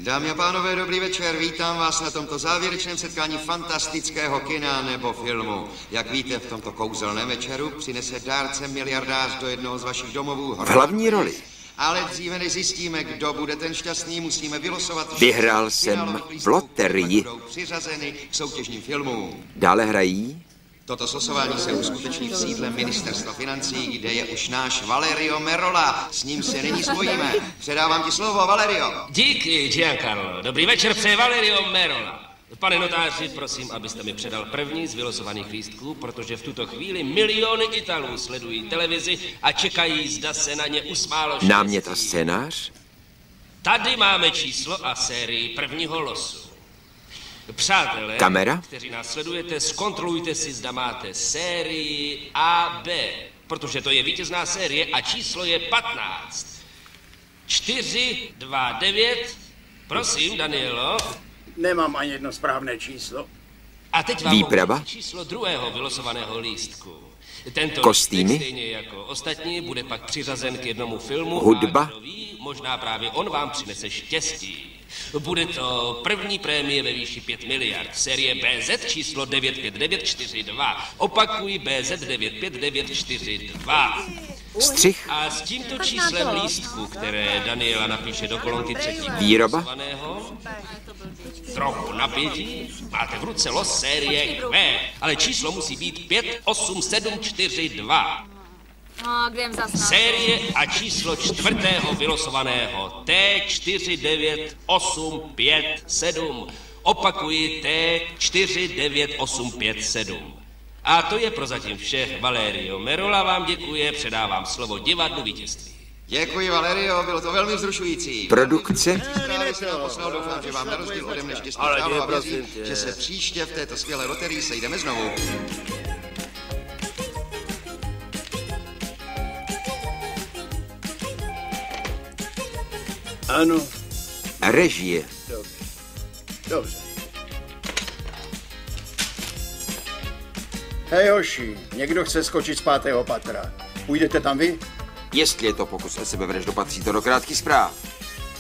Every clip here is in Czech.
Dámy a pánové, dobrý večer. Vítám vás na tomto závěrečném setkání fantastického kina nebo filmu. Jak víte, v tomto kouzelném večeru přinese dárce miliardář do jednoho z vašich domovů v hlavní roli. Ale dříve než zjistíme, kdo bude ten šťastný, musíme vylosovat... Vyhrál jsem v loterii. Budou přiřazeny k soutěžním filmům. Dále hrají... Toto slosování se uskuteční v sídle Ministerstva financí, kde je už náš Valerio Merola. S ním se nyní spojíme. Předávám ti slovo, Valerio. Díky, Giancarlo. Dobrý večer, přeje Valerio Merola. Pane notáři, prosím, abyste mi předal první z vylosovaných lístků, protože v tuto chvíli miliony Italů sledují televizi a čekají, zda se na ně usmálo štěstí. Námět a scénář? Tady máme číslo a sérii prvního losu. Přátelé, kamera? Kteří nás sledujete, zkontrolujte si, zda máte sérii AB, protože to je vítězná série a číslo je 15. 429, prosím, Danielo. Nemám ani jedno správné číslo. A teď vám výprava? Číslo druhého vylosovaného lístku. Tento kostýmy? Stejně jako ostatní bude pak přiřazen k jednomu filmu. Hudba? A kdo ví, možná právě on vám přinese štěstí. Bude to první prémie ve výši 5 miliard. Série BZ číslo 95942. Opakuji BZ 95942. Střih? A s tímto číslem lístku, které Daniela napíše do kolonky třetího výroba? Trochu napětí, máte v ruce los série Q, ale číslo musí být 58742. No, kde jem zas? Série a číslo čtvrtého vylosovaného T498557. Opakuji T498557. A to je prozatím vše. Valerio Merola vám děkuje, předávám slovo divadlu vítězství. Děkuji, Valerio, bylo to velmi vzrušující. Produkce? Zprávy jsem vám poslal, doufám, že vám na rozdíl ode mne štěstí stálo a věřím, že se příště v této skvělé loterii sejdeme znovu. Ano. Režie. Dobře. Hej, hoši, někdo chce skočit z 5. patra. Půjdete tam vy? Jestli je to pokus o sebevraždu, patří to do krátkých zpráv.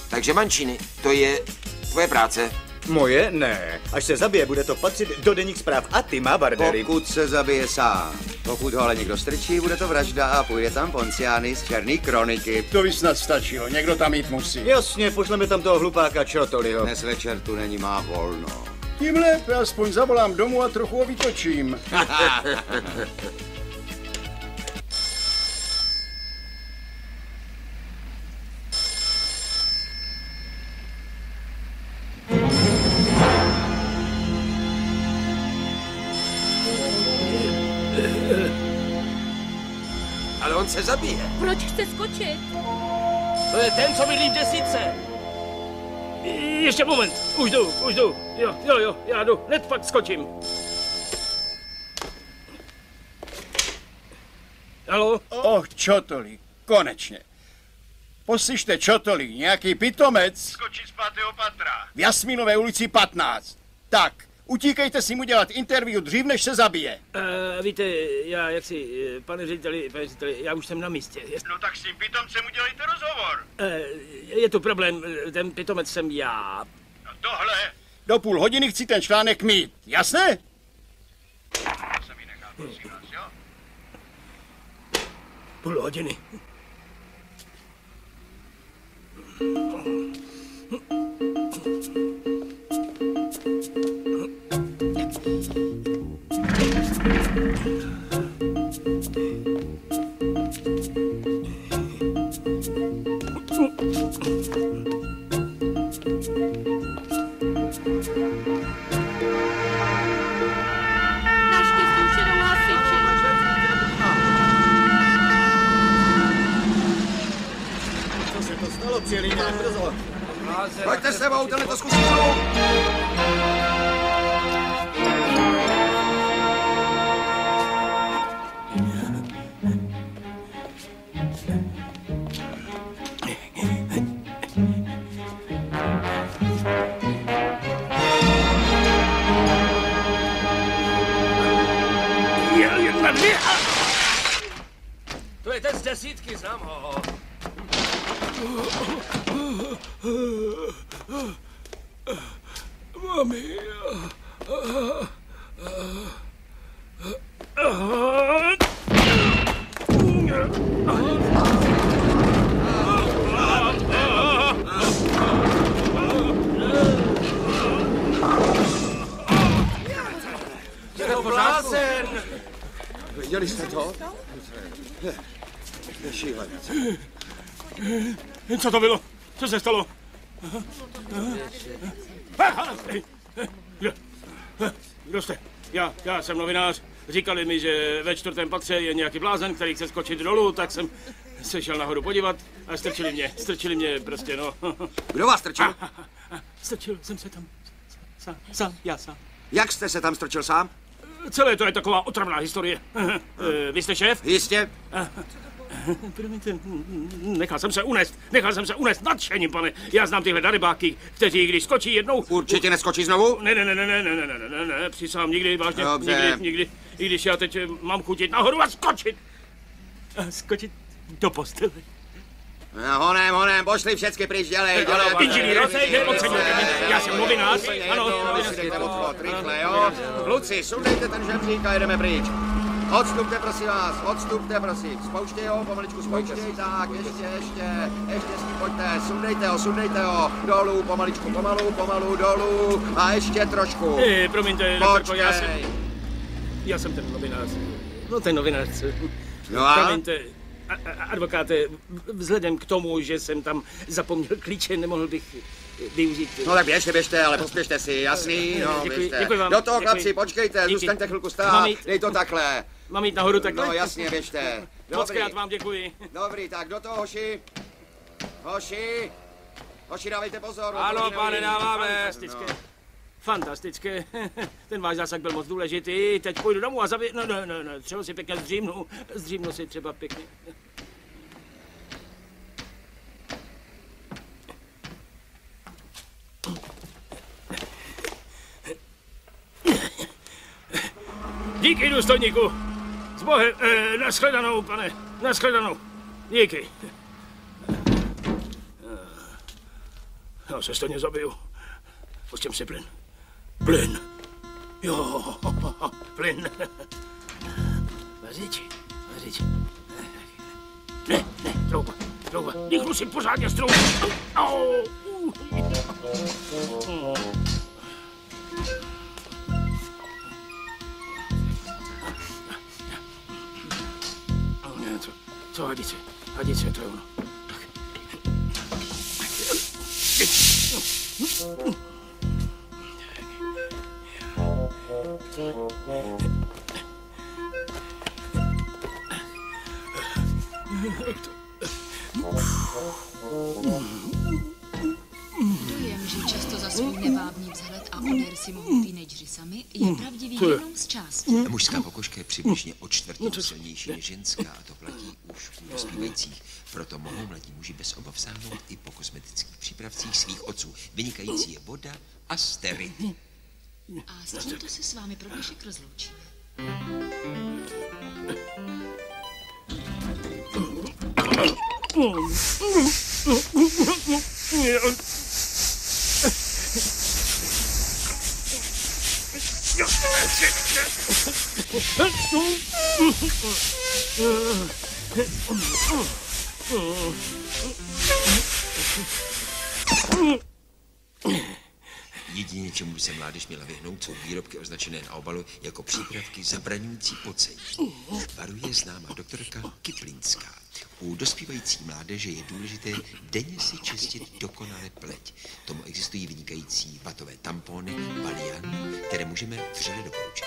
Takže Mancini, to je tvoje práce. Moje? Ne. Až se zabije, bude to patřit do deník zpráv a ty má Bardery. Pokud se zabije sám. Pokud ho ale někdo strčí, bude to vražda a půjde tam Ponciány z Černý kroniky. To by snad stačilo, někdo tam jít musí. Jasně, pošleme tam toho hlupáka Čotoliho. Dnes večer tu není, má volno. Tím lépe, aspoň zavolám domů a trochu ho vytočím. Ale on se zabije. Proč chce skočit? To je ten, co bydlí v desítce. Ještě moment, už jdu. Jo, já jdu, hned fakt skočím. Haló? Čotoli, konečně. Poslyšte, Čotoli, nějaký pitomec Skočit z 5. patra. v Jasmínové ulici 15. Tak, utíkejte si mu dělat interview dřív, než se zabije. Víte, pane řediteli, já už jsem na místě. No tak s tím pitomcem udělejte rozhovor. Je tu problém, ten pitomec jsem já. No tohle. Do půl hodiny chci ten článek mít, jasné? Já jsem ji nechal, prosím vás, jo? Půl hodiny. Naštěstí už jedou hasiči. Co se to stalo? Přijeli nějak brzo. Pojďte s sebou, tenhle to zkusí znovu. To je ten z desítky, znám ho. Mami. Viděli jste to? Je šílenec. Co to bylo? Co se stalo? Kdo jste? Já jsem novinář. Říkali mi, že ve 4. patře je nějaký blázen, který chce skočit dolů, tak jsem se šel nahoru podívat a strčili mě prostě, no. Kdo vás strčil? Strčil jsem se tam sám. Jak jste se tam strčil sám? Celé to je taková otravná historie. Vy jste šéf? Jistě. Promiňte, nechal jsem se unést nadšením, pane. Já znám tyhle darebáky, kteří když skočí jednou... Určitě neskočí znovu? Ne, přísahám, nikdy, vážně, Dobře. nikdy. I když já teď mám chutit nahoru a skočit. Skočit do postele. Honem, pošli všecky pryč, dělej. Inženýr, nepodceňujte mě, já jsem novinář, ano. Rychle, jo? Kluci, sundejte ten žebřík a jedeme pryč. Odstupte, prosím vás, Spouštěj ho, pomaličku spouštěj, tak, ještě s tím pojďte, sundejte ho, dolů, pomaličku, pomalu, dolů a ještě trošku. Promiňte, doktorko, já jsem ten novinář, ten novinář. No a? Promiňte, advokáte, vzhledem k tomu, že jsem tam zapomněl klíče, nemohl bych využít... No tak běžte, ale pospěšte si, jasný, no, Děkuji vám. Do toho, chlapci, počkejte, zůstaňte chvilku stát, dej to takhle. Mám jít nahoru takhle? No jasně, běžte. Mockrát vám děkuji. Dobrý, tak do toho, hoši, dávejte pozor. Ano, pane, dáváme. Fantastické. Ten váš zásah byl moc důležitý. Teď půjdu domů a třeba si pěkně zdřímnu si třeba pěkně. Díky, důstojníku. S Bohem, nashledanou, pane, nashledanou. Díky. Já se stejně zabiju. Pustím si plyn. Plyn. Jo, plyn. Vařič. Ne, trouba. Dýchnu si pořádně z trouby. Co hadice, to je ono. Dojem, že často za svůj nevábný vzhled a odér si mohou teenageři sami, je pravdivý jenom z části. Mužská pokožka je přibližně o čtvrtinu silnější než ženská a to platí už u dospívajících. Proto mohou mladí muži bez obav sáhnout i po kosmetických přípravcích svých otců. Vynikající je voda a sterid. A s tímto se s vámi pro dnešek rozloučíme. Jedině, čemu by se mládež měla vyhnout, jsou výrobky označené na obalu jako přípravky zabraňující pocení. Varuje známá doktorka Kiplinská. U dospívající mládeže je důležité denně si čistit dokonale pleť. Tomu existují vynikající vatové tampony, Valian, které můžeme vřele doporučit.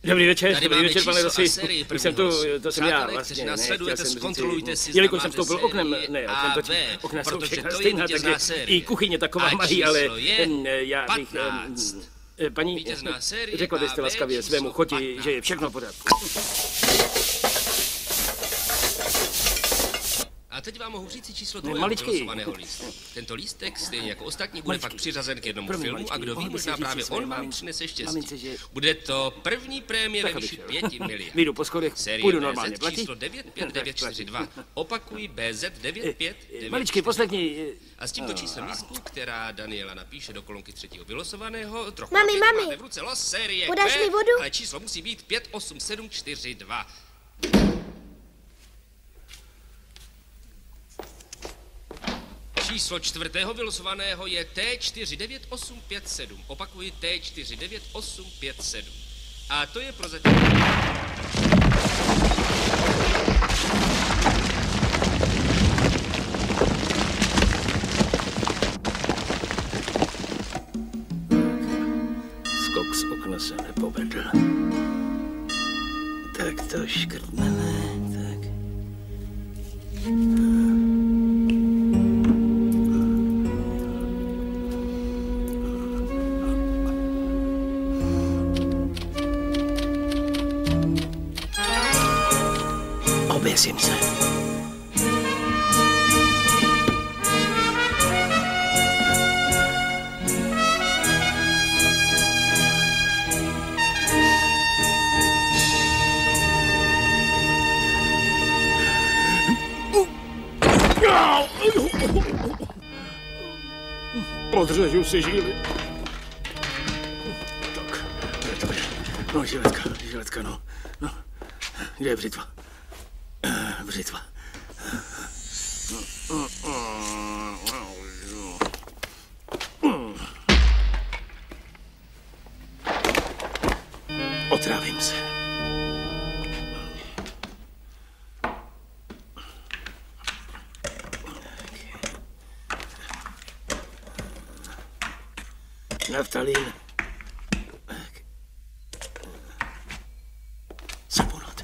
Dobrý večer, pane Rossi. Jsem to jsem já vlastně, následujete, zkontrolujte si, jelikož jsem vstoupil oknem, okna jsou všechna stejná, takže i kuchyně taková mají, ale já bych... Paní, řekla byste laskavě svému choti, že je všechno v pořádku. A A teď vám mohu říct číslo druhého maličký. vylosovaného lístku. Tento lístek, stejně jako ostatní, bude pak přiřazen k jednomu filmu a kdo ví, možná právě on vám přinese štěstí. Bude to první prémie ve výši 5 miliard. Vyjdu po schodech, Série půjdu normálně BZ platit. číslo 95942. Opakuji BZ 95942. Maličký, poslechni. A s tímto číslem lístku, která Daniela napíše do kolonky třetího vylosovaného, trochu Mami, napět, mami. máte v ruce los série Podáš Q, mi vodu? ale číslo musí být 58742. Číslo čtvrtého vylosovaného je T49857. Opakuji T49857. A to je prozatím. Skok z okna se nepovedl. Tak to škrtneme, tak. Oběsím se. Odřežu si žíly. Tak, to je. No, žiletka, no. Kde je břitva? Břitva. Otrávím se. Naftalín. Saponot.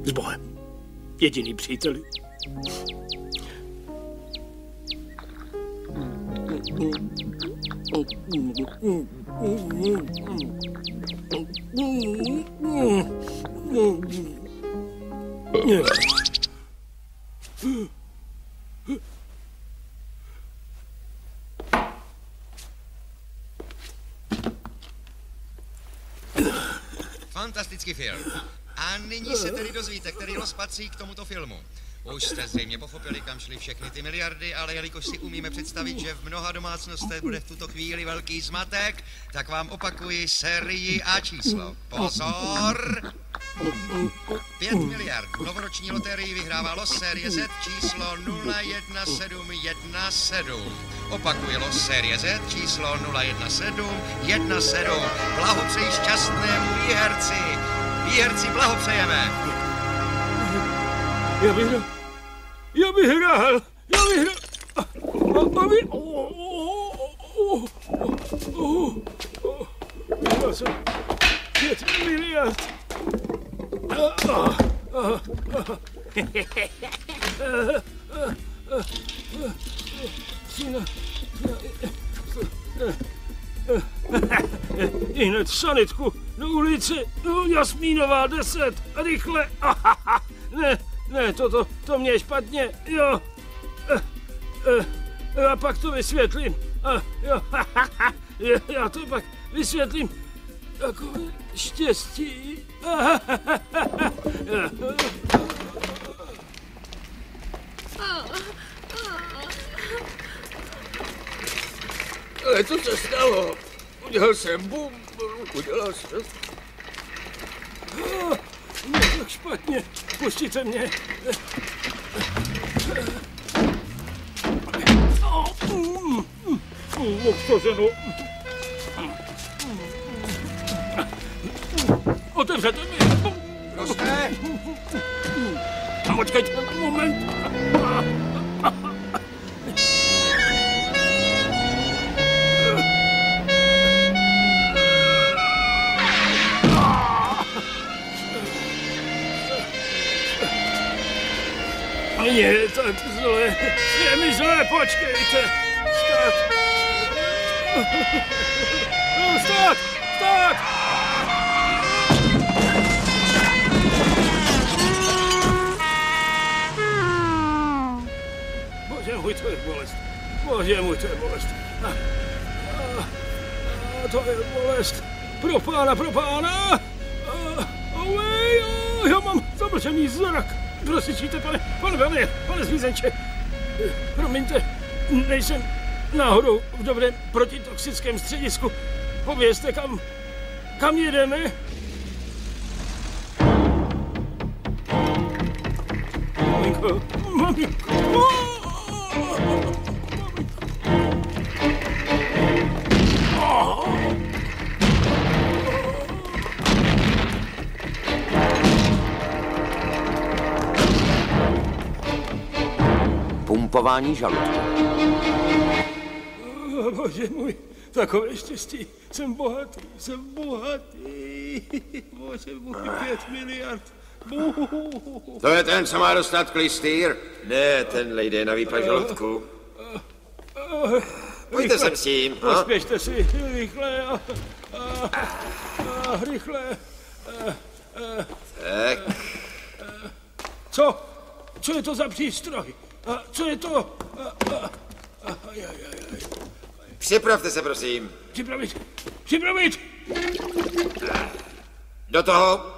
S Bohem. Jediný příteli. Fantastický film. A nyní se tedy dozvíte, který los patří k tomuto filmu. Už jste zřejmě pochopili, kam šly všechny ty miliardy, ale jelikož si umíme představit, že v mnoha domácnostech bude v tuto chvíli velký zmatek, tak vám opakuji sérii a číslo. Pozor! 5 miliard. Novoroční loterii vyhrává los série Z číslo 01717. Opakuji los série Z číslo 01717. Blahopřeji šťastnému výherci. Výherci blahopřejeme. Já vyhrál. Vyhrál jsem 5 miliard. Ihned sanitku do ulici, Jasmínová 10, rychle. Ne, to mě je špatně, jo. A pak to vysvětlím. Jo, já to pak vysvětlím. Takové štěstí. Ale co se stalo? Udělal jsem bum, udělal jsem. Mě tak špatně, pustíte mě. Obsazeno. otevřete mi. Roste! A počkejte, moment. Nie, tak zle. Je mi zle, počkejte. Stát. Stát! Stát! Bože můj, to je bolest. Bože můj, to je bolest. To je bolest. Pro pána. Já mám zamlčený zrak. Prosíčíte, pane zvízenče. Promiňte, nejsem náhodou v dobrém protitoxickém středisku. Povězte, kam jedeme? Maminko. Pumpování žaludku. Bože můj, takové štěstí. Jsem bohatý. Bože můj, 5 miliard. To je ten, co má dostat klistýr? Ne, tenhle jde na výplach žaludku. Pojďte sem s tím. Pospěšte si, rychle. Rychle. Tak. Co je to za přístroj? Co je to? Připravte se, prosím. Připravit! Do toho.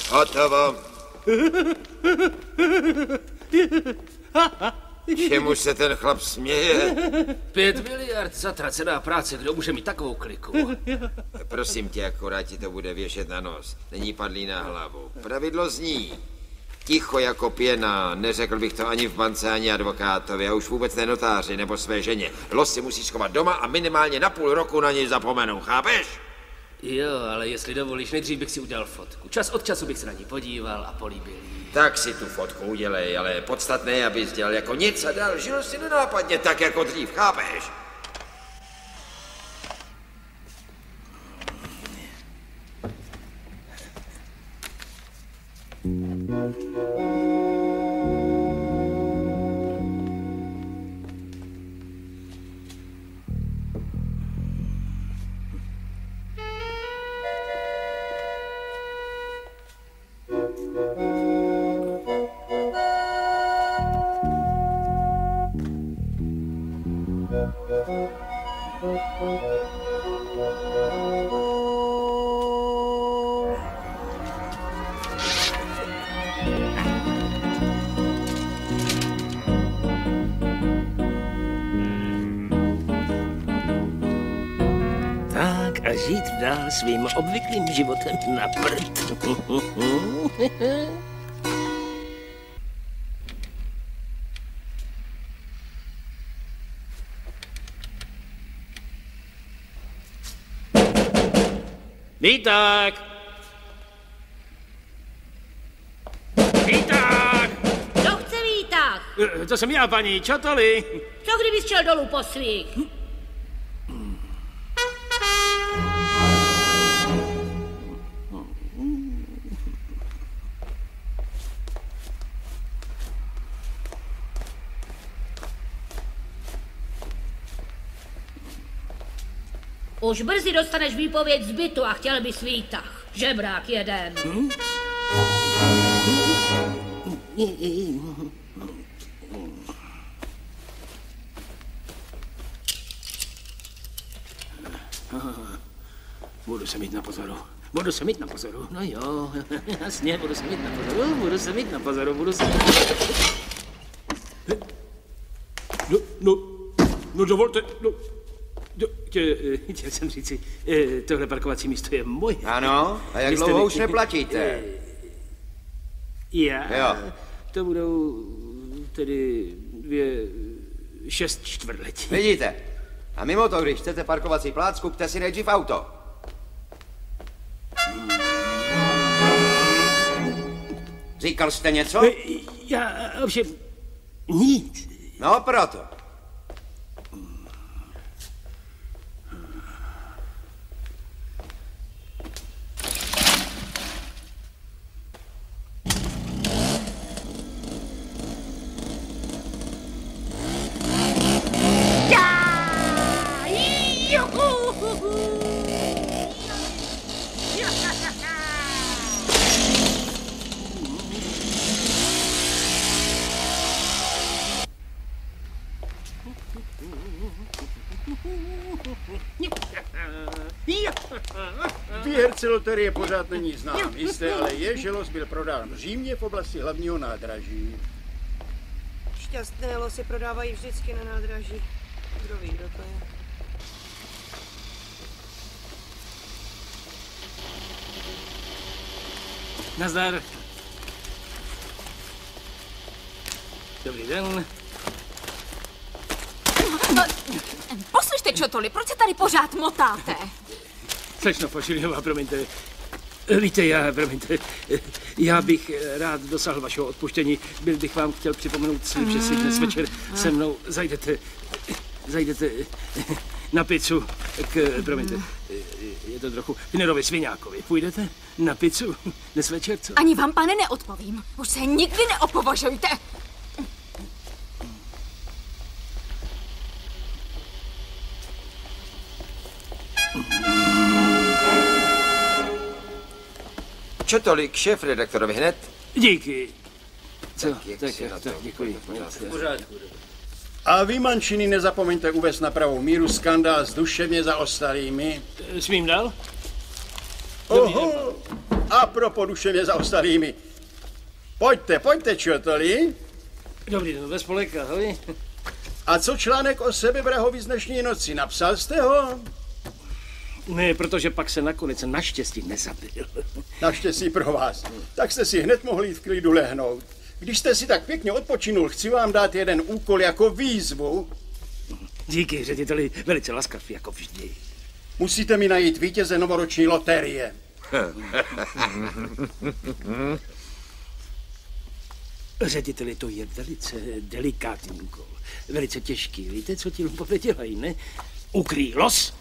Hotovo. Čemu se ten chlap směje? 5 miliard zatracená práce, kdo může mít takovou kliku? Prosím tě, akorát ti to bude věšet na nos. Není padlý na hlavu. Pravidlo zní. Ticho jako pěna, neřekl bych to ani v bance, ani advokátovi, a už vůbec ne notáři nebo své ženě. Los si musíš schovat doma a minimálně na půl roku na něj zapomenou, chápeš? Jo, ale jestli dovolíš, nejdřív bych si udělal fotku. Čas od času bych se na ní podíval a políbil jí. Tak si tu fotku udělej, ale podstatné je, abys dělal jako nic a dál žil si nenápadně tak jako dřív, chápeš? Tak a žít dál svým obvyklým životem na prd. Víták! Víták! Kdo chce výtah? To jsem já, paní, čatoli. Co kdybys šel dolů po svých? Už brzy dostaneš výpověď z bytu a chtěl bys výtah. Žebrák jeden. Budu se mít na pozoru. No jo, jasně, budu se mít na pozoru. No dovolte, chtěl jsem říci, tohle parkovací místo je moje. Ano, a jak dlouho už neplatíte? Já? Jo. To budou tedy 6 čtvrtletí. Vidíte? A mimo to, když chcete parkovací plác, kupte si nejdřív auto. Říkal jste něco? Já ovšem nic. No proto. Výherce loterie pořád není znám. Jisté ale je, že los byl prodán v Římě v oblasti hlavního nádraží. Šťastné losy prodávají vždycky na nádraží. Kdo ví, kdo to je? Nazdar. Dobrý den. Poslyšte, Čotoli, proč se tady pořád motáte? Slečno Fošiliová, promiňte. Víte, já bych rád dosáhl vašeho odpuštění. Byl bych vám chtěl připomenout slib, že si dnes večer se mnou zajdete na pizzu promiňte, je to trochu Finerovi Sviňákovi. Půjdete na pizzu dnes večer, co? Ani vám, pane, neodpovím. Už se nikdy neopovažujte. Čo tolik, šéf-redaktorovi hned? Díky. Tak, děkuji. A vy, mančiny, nezapomeňte uvést na pravou míru skandál s duševně zaostalými. Smím dál? Oho, a propos duševně zaostalými. Pojďte, Čotoli. Dobrý den, bez spolek, ahoj. A co článek o sebevrahovi z dnešní noci? Napsal jste ho? Ne, protože pak se nakonec naštěstí nezabil. Naštěstí pro vás. Tak jste si hned mohli v klidu lehnout. Když jste si tak pěkně odpočinul, chci vám dát jeden úkol jako výzvu. Díky, řediteli, velice laskav, jako vždy. Musíte mi najít vítěze novoroční loterie. Řediteli, to je velice delikátní úkol. Velice těžký. Víte, co ti lupové dělají, ne? Ukryjí los,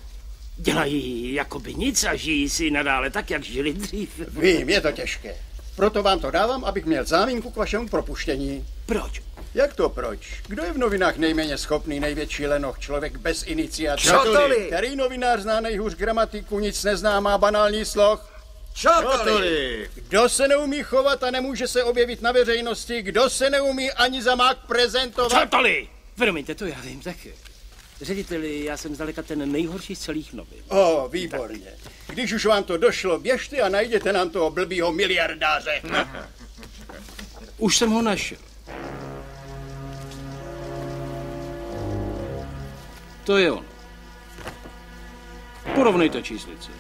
dělají jakoby nic a žijí si nadále tak, jak žili dřív. Vím, je to těžké. Proto vám to dávám, abych měl záminku k vašemu propuštění. Proč? Jak to proč? Kdo je v novinách nejméně schopný, největší lenoch, člověk bez iniciace? Čotoli! Který novinář zná nejhůř gramatiku, nic nezná, má banální sloh? Čotoli! Kdo se neumí chovat a nemůže se objevit na veřejnosti? Kdo se neumí ani za mák prezentovat? Čotoli! Promiňte, to já vím taky. Řediteli, já jsem zdaleka ten nejhorší z celých novin. Výborně. Tak. Když už vám to došlo, běžte a najděte nám toho blbýho miliardáře. Už jsem ho našel. To je on. Porovnejte číslice.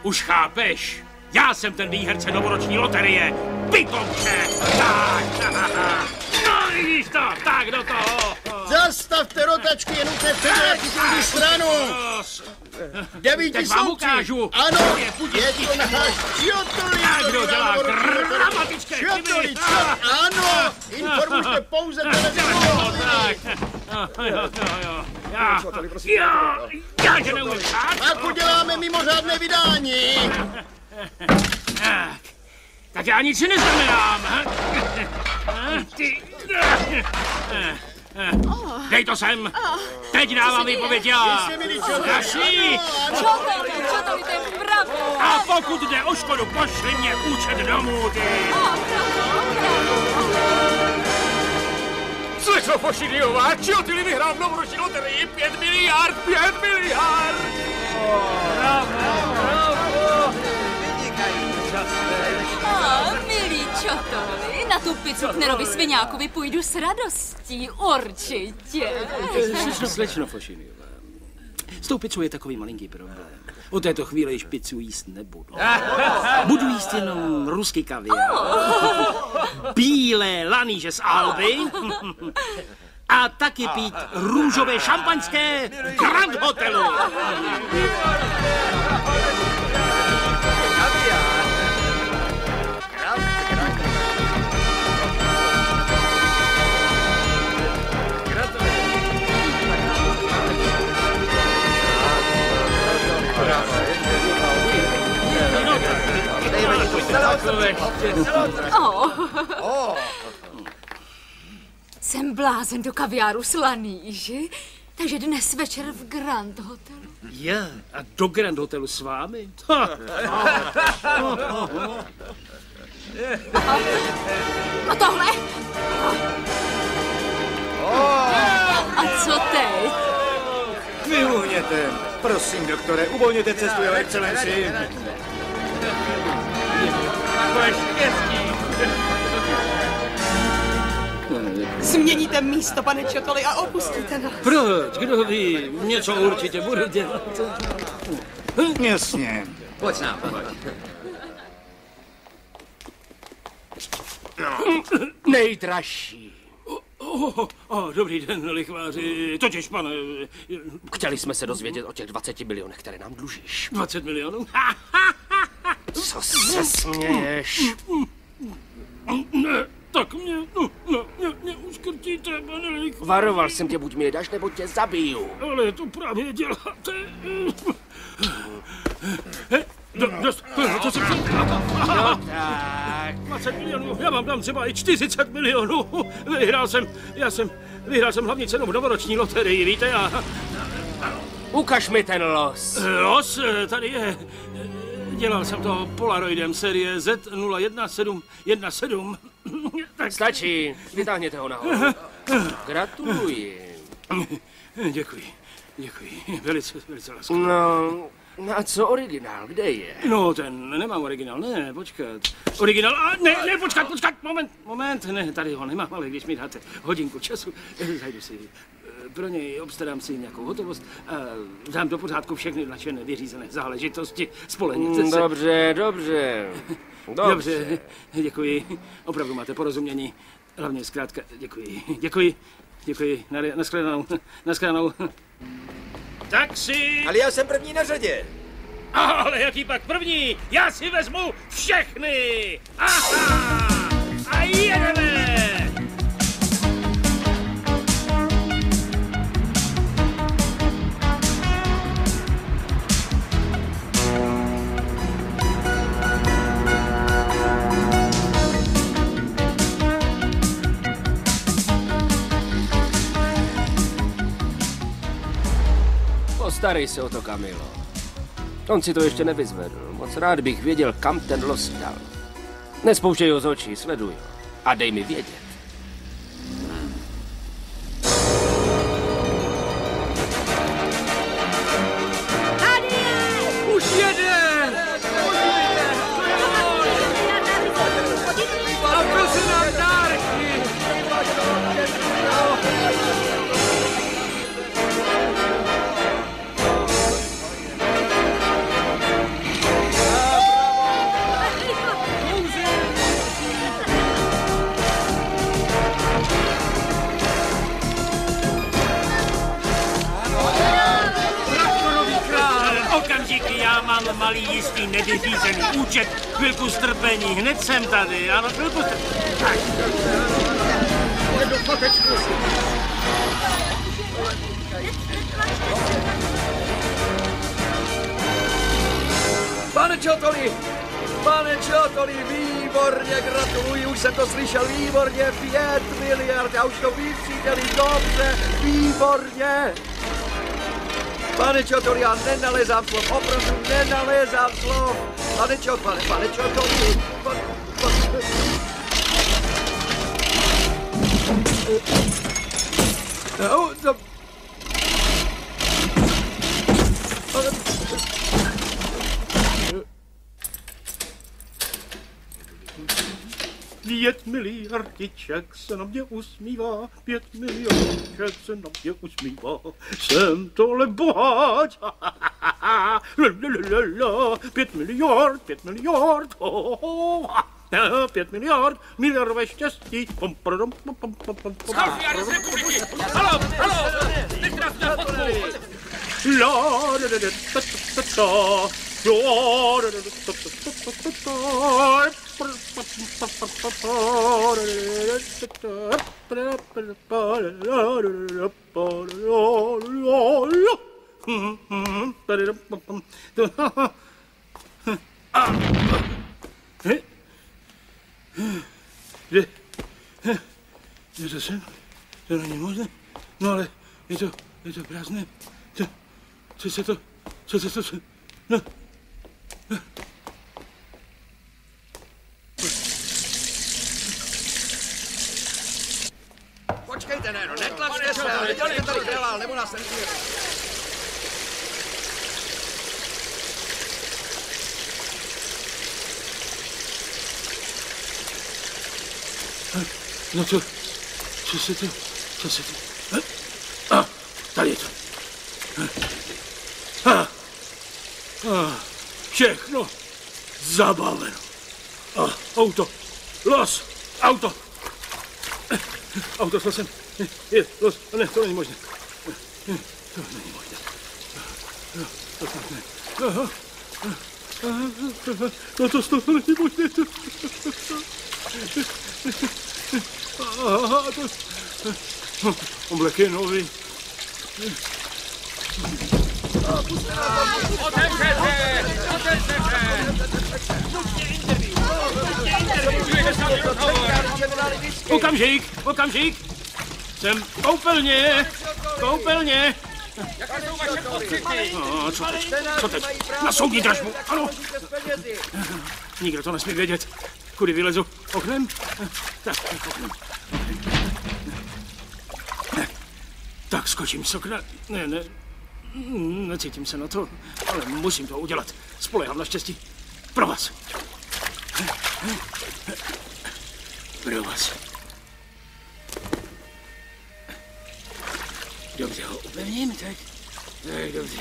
Už chápeš? Já jsem ten výherce novoroční loterie. Pitomče! Tak! No, vidíš to? Tak do toho! Zastavte rotačky, je nutné předáky tu stranu! Devíti souci! Ano, je to náš Čotoli! Kdo dělá dramatické Čotoli, ano! Informujte pouze televizi! Já že neumím. Ako děláme mimořádné vydání! Tak já nic si neznamenám. Dej to sem. Teď dávám výpověď já. Naší. Čotoli, to je pravda. A pokud jde o škodu, pošli mě účet domů, ty. Slečno Fošiliová, Čotoli vyhrál v novoroční loterii 5 miliard! 5 miliard! Milí Čotoli, na tu pizzu k Nerovi Sviňákovi půjdu s radostí, určitě. Slečno Fošiliová, S tou pizzou je takový malinký problém. Od této chvíle již pizzu jíst nebudu. Budu jíst jenom ruský kaviár. Bílé laníže z Alby. A taky pít růžové šampaňské v Grand Hotelu. Jsem blázen do kaviáru s laníži, takže dnes večer v Grand Hotelu. Já a do Grand Hotelu s vámi? A tohle? A co teď? Vyhůněte. Prosím, doktore, uvolněte cestu, jeho excelenci. Změníte místo, pane Čotoli, a opustíte nás. Proč? Kdo ví? Něco určitě budu dělat. Jasně. Pojď s námi. Nejdražší. Dobrý den, lichváři. Totiž, pane... Chtěli jsme se dozvědět o těch 20 milionech, které nám dlužíš. 20 milionů? Co se směješ? Ne, tak mě uškrtíte, pane lichváři. Varoval jsem tě, buď mi je dáš, nebo tě zabiju. Ale to právě děláte. To si No tak. 20 milionů, já vám dám třeba i 40 milionů. Vyhrál jsem hlavní cenu v novoroční loterii, víte, a... Ukaž mi ten los. Los, tady je. Dělal jsem to Polaroidem série Z01717. Stačí, vytáhněte ho nahoru. Gratuluji. Děkuji, velice laskavě. No, a co originál, kde je? No, ten nemám originál, ne, počkat. Originál, ne, počkat, moment, ne, tady ho nemám, ale když mi dáte hodinku času, zajdu si pro něj, obstarám si nějakou hotovost a dám do pořádku všechny nadšené vyřízené záležitosti, spolehněte se. Dobře. Dobře, děkuji, opravdu máte porozumění, hlavně zkrátka, děkuji, nashledanou. Taxi! Ale já jsem první na řadě. Ale jaký pak první? Já si vezmu všechny! Aha! A jedeme! Postarej se o to, Kamilo. On si to ještě nevyzvedl. Moc rád bych věděl, kam ten los dal. Nespouštěj ho z očí, sleduj ho. A dej mi vědět. Už jede! A prosím nám dárky! Okamžiky, já mám malý jistý nevyřízený účet. Chvilku strpení, hned jsem tady, ano, chvilku strpení. Tak. Pane Čotoli, výborně, gratuluji, už jsem to slyšel, výborně, 5 miliard, já už to vím, příteli, dobře, výborně. Pane Čotoli, já nenalézám slov, opravdu nenalézám slov. Pane Čotoli, 5 miliardiček se na mě usmívá, 5 miliardiček se na mě usmívá, jsem tohle boháč, 5 miliard, 5 miliard, 5 miliard, miliardové štěstí. Schalfiáry z republiky! Halo, halo! Nechte nás na fotku! Je to sem? To není možné. No ale je to prázdné. Co se to? No. Počkejte, Nero, netlačte se, viděli, co tady dělal, nebo nás nevíte. No co se to? Tady je to. Všechno zabaveno. Auto, los, auto. Auto s losem. Je, los, ne, to není možné. To není možné. To snad ne. No to snad není možné. Oblek je nový. Otevřete! Okamžik! Jsem koupelně! Jaké jsou vaše pocity? Co teď? Na soudní dražbu, ano! Nikdo to nesmí vědět. Kudy vylezu? Oknem? Tak, oknem. Tak skočím z okna. Ne, necítím se na to, ale musím to udělat. Spolehám na štěstí. Pro vás. Dobře ho upevním, tak dobře.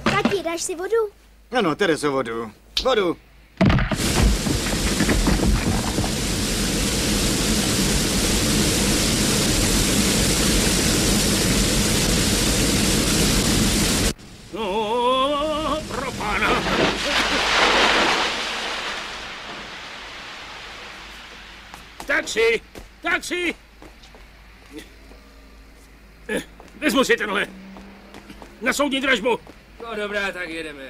Tati, dáš si vodu? Ano, Terezo, vodu. Vodu. No, pro pána. Taxi! Vezmu si tenhle. Na soudní dražbu. No dobrá, tak jedeme.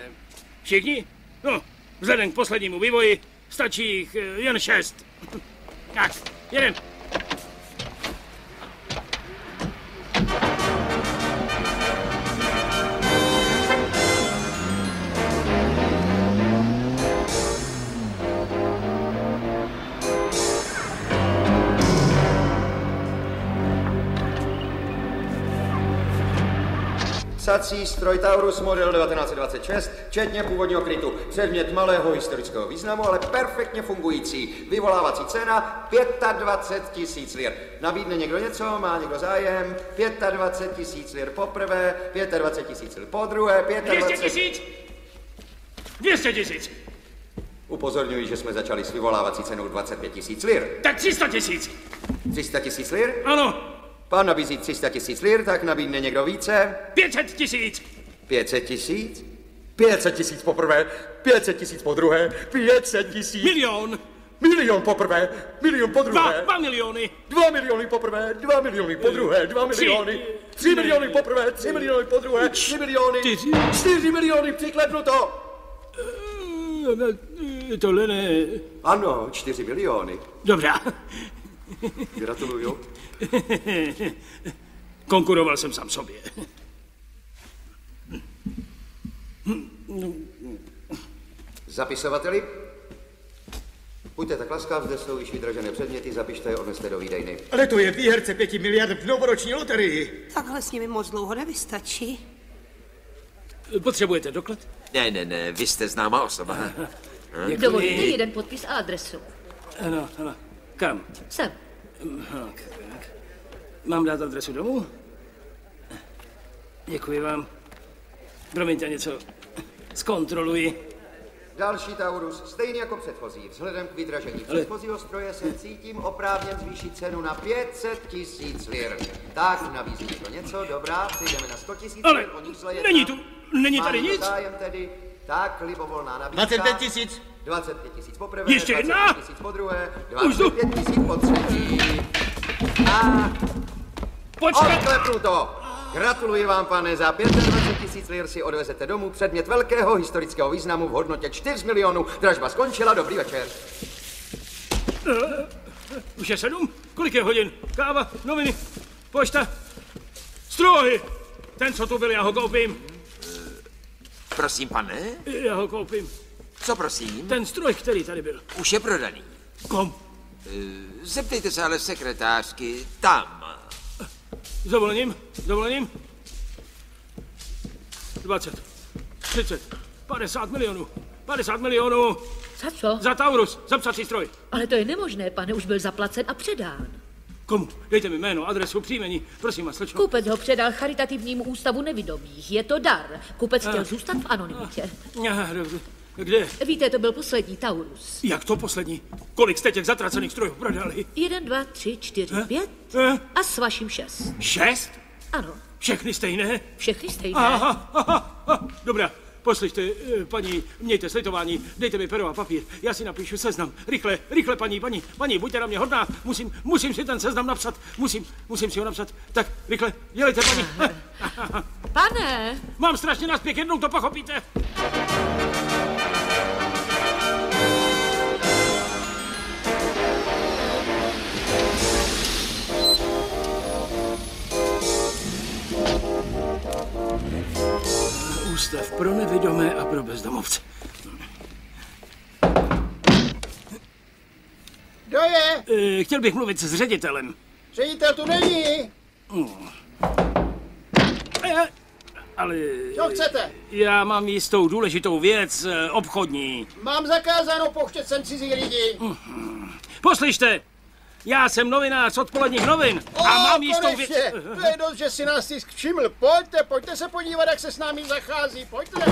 Všichni? No, vzhledem k poslednímu vývoji stačí jich jen 6. Tak, jedem. Psací stroj Taurus model 1926, včetně původního krytu. Předmět malého historického významu, ale perfektně fungující. Vyvolávací cena 25 000 lir. Nabídne někdo něco? Má někdo zájem? 25 000 lir poprvé, 25 000 lir podruhé, 200 000. Upozorňuji, že jsme začali s vyvolávací cenou 25 000 lir. Tak 300 000. 300 000 lir? Ano. Pán nabízí 300 000 lir, tak nabídne někdo více? 500 000. 500 000? 500 000 poprvé, 500 000 po druhé, 500 000. Milion. Milion poprvé, milion po druhé. 2 miliony. 2 miliony poprvé, 2 miliony po druhé, 2 miliony. 3 miliony poprvé, 3 miliony po druhé, 3 miliony. 4 miliony, přiklepnuto. Tohle ne. Ano, 4 miliony. Dobrá. Gratuluju. Konkuroval jsem sám sobě. Zapisovateli, buďte tak laskav, zde jsou již vydražené předměty, zapište je, odneste do výdejny. Ale to je výherce 5 miliard v novoroční loterii. Takhle s nimi moc dlouho nevystačí. Potřebujete doklad? Ne, vy jste známá osoba. Dovolíte jeden podpis a adresu. Ano. Kam? Sem. Mám dát adresu domů? Děkuji vám. Promiňte, něco zkontroluji. Další Taurus, stejně jako předchozí. Vzhledem k vydražení předchozího stroje se cítím oprávněn zvýšit cenu na 500 000 lir. Tak, nabízí to něco, dobrá, přijdeme na 100 000 lir, o nich zle jedná. Není tady nic? Zájem tedy, tak, libovolná nabídka. 25 000. 25 000 poprvé, ještě jedna? 25 000 po druhé, 25 000 po třetí. A... Odklepnu to! Gratuluji vám, pane, za 25 000 lir si odvezete domů předmět velkého historického významu v hodnotě 4 milionů. Dražba skončila, dobrý večer. Už je 7? Kolik je hodin? Káva, noviny, pošta, stroj. Ten, co tu byl, já ho koupím. Prosím, pane? Já ho koupím. Co prosím? Ten stroj, který tady byl. Už je prodaný. Kom? Zeptejte se ale sekretářky tam. S dovolením? 20, 30, 50 milionů. 50 milionů. Za co? Za Taurus, za psací stroj. Ale to je nemožné, pane, už byl zaplacen a předán. Komu? Dejte mi jméno, adresu, příjmení. Prosím vás, slečno. Kupec ho předal charitativnímu ústavu nevidomých. Je to dar. Kupec chtěl zůstat v anonymitě. Dobře. Kde? Víte, to byl poslední Taurus. Jak to poslední? Kolik jste těch zatracených strojů prodali? 1, 2, 3, 4, 5 a s vaším 6. 6? Ano. Všechny stejné? Všechny stejné. Aha. Dobrá, poslyšte, paní, mějte slitování, dejte mi pero a papír, já si napíšu seznam. Rychle, paní, buďte na mě hodná, musím si ten seznam napsat, musím si ho napsat. Tak, rychle, dělejte, paní. Pane! Mám strašně naspěch, jednou to pochopíte. Ústav pro nevidomé a pro bezdomovce. Kdo je? Chtěl bych mluvit s ředitelem. Ředitel tu není. Ale... Co chcete? Já mám jistou důležitou věc, obchodní. Mám zakázáno pouštět sem cizí lidi. Poslyšte, já jsem novinář z odpoledních novin a mám jistou věc. To je dost, že si nás tisk všiml. Pojďte se podívat, jak se s námi zachází. Pojďte.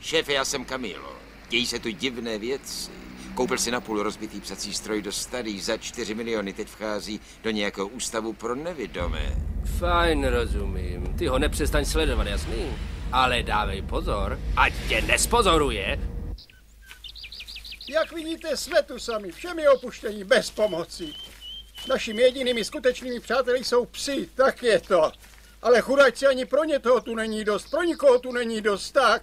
Šéfe, já jsem Camilo. Dějí se tu divné věci. Koupil si napůl rozbitý psací stroj do starý za 4 miliony, teď vchází do nějakého ústavu pro nevidomé. Fajn, rozumím. Ty ho nepřestaň sledovat, jasný? Ale dávej pozor, ať tě nespozoruje. Jak vidíte, jsme tu sami, všemi opuštění, bez pomoci. Našimi jedinými skutečnými přáteli jsou psi, tak je to. Ale chudáci, ani pro ně toho tu není dost, pro nikoho tu není dost, tak.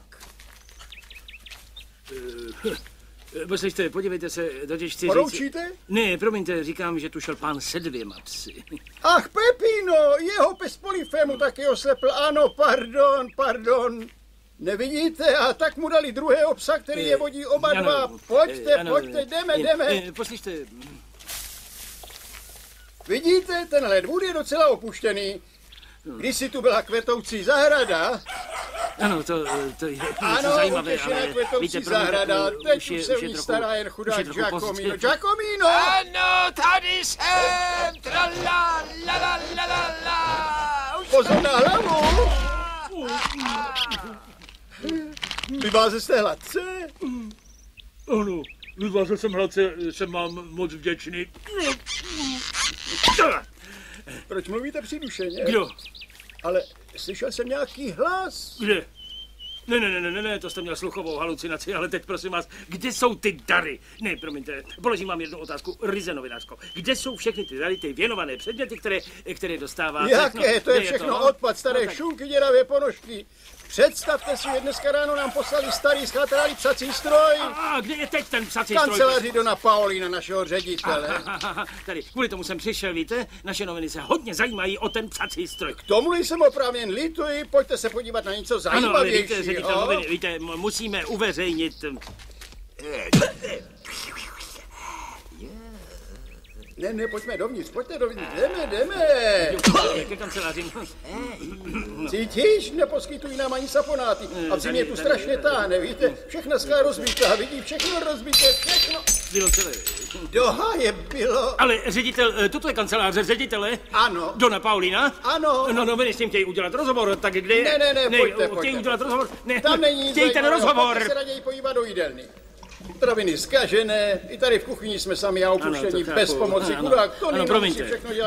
Poslyšte, podívejte se, totiž chci Poroučíte? Ne, promiňte, říkám, že tu šel pán se 2 psy. Ach, Pepino, jeho pes Polifému taky oslepl, ano, pardon. Nevidíte? A tak mu dali druhého psa, který je vodí oba dva. Pojďte, jdeme. Poslyšte. Vidíte, tenhle dvůr je docela opuštěný. Kdysi tu byla kvetoucí zahrada. Ano, to je zajímavé, ale víte, zahrada, teď už se v ní stará jen chudák Giacomino. Giacomino! Ano, tady jsem! Tralala. Pozor na hlavu! Vyvázl jste hladce? Ano, vyvázl jsem hladce, jsem vám moc vděčný. Proč mluvíte přidušeně? Kdo? Ale slyšel jsem nějaký hlas. Kde? Ne, to jste měl sluchovou halucinaci, ale teď prosím vás, kde jsou ty dary? Ne, promiňte, položím vám jednu otázku, ryze novinářko. Kde jsou všechny ty dary, ty věnované předměty, které dostáváte? Jaké? To je všechno odpad, staré šunky, děravé ponožky. Představte si, že dneska ráno nám poslali starý schátralý psací stroj. A kde je teď ten psací stroj? Kanceláři Dona Paulina, našeho ředitele. Tady, kvůli tomu jsem přišel, víte? Naše noviny se hodně zajímají o ten psací stroj. K tomu jsem oprávněn lituji, pojďte se podívat na něco zajímavějšího. Ano, ředitel noviny, víte, musíme uveřejnit... Ne, pojďme dovnitř, jdeme. Ke kanceláři. Cítíš? Neposkytují nám ani saponáty. A v zimě tu strašně táhne, víte? Všechna skla rozbitá, vidí, všechno rozbité, všechno. Bylo celé. Do háje bylo. Ale ředitel, toto je kanceláře ředitele? Ano. Dona Paulina? Ano. No, noviny s tím chtějí udělat rozhovor, tak kde je? Ne, pojďte. Chtějí udělat rozhovor? Ne, tam není nic chtějí ten rozhovor. Pojďte se raději podívat do jídelny. Potraviny zkažené, i tady v kuchyni jsme sami a opuštění, bez pomoci chudák. To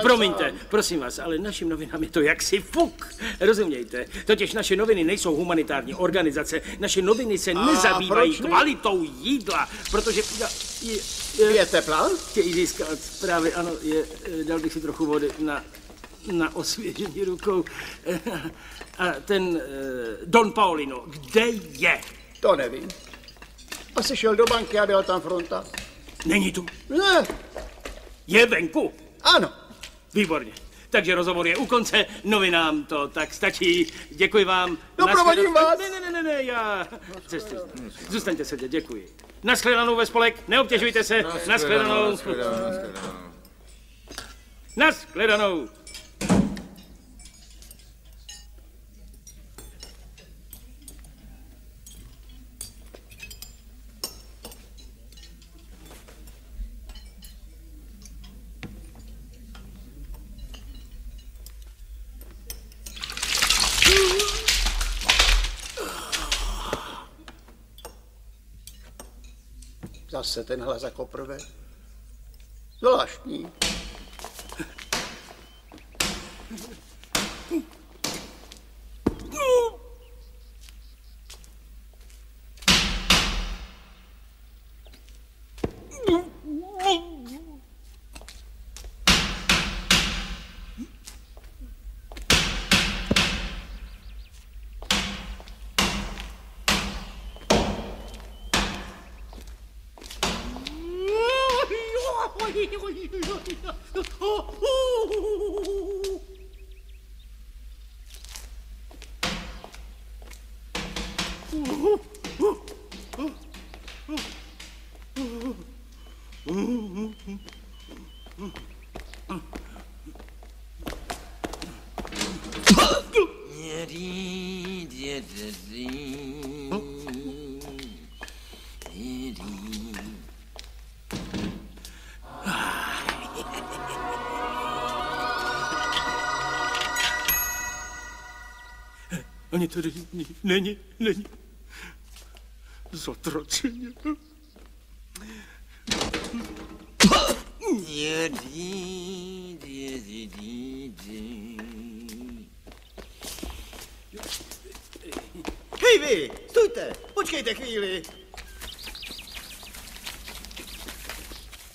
promiňte, prosím vás, ale našim novinám je to jaksi fuk. Rozumějte, totiž naše noviny nejsou humanitární organizace, naše noviny se nezabývají kvalitou jídla, protože... Je teplá? Chtějí získat právě, ano, dal bych si trochu vody na osvěžení rukou. A ten Don Paulino, kde je? To nevím. Asi šel do banky a byla tam fronta. Není tu? Ne. Je venku? Ano. Výborně. Takže rozhovor je u konce, novinám to tak stačí. Děkuji vám. Doprovodím vás. Ne, já... Zůstaňte sedět, děkuji. Naschledanou ve spolek, neobtěžujte se. Naschledanou. Naschledanou. Zase ten hlas jako prvé. Zvláštní. Ani tady není. Zotročeně. Hej vy, stůjte, počkejte chvíli.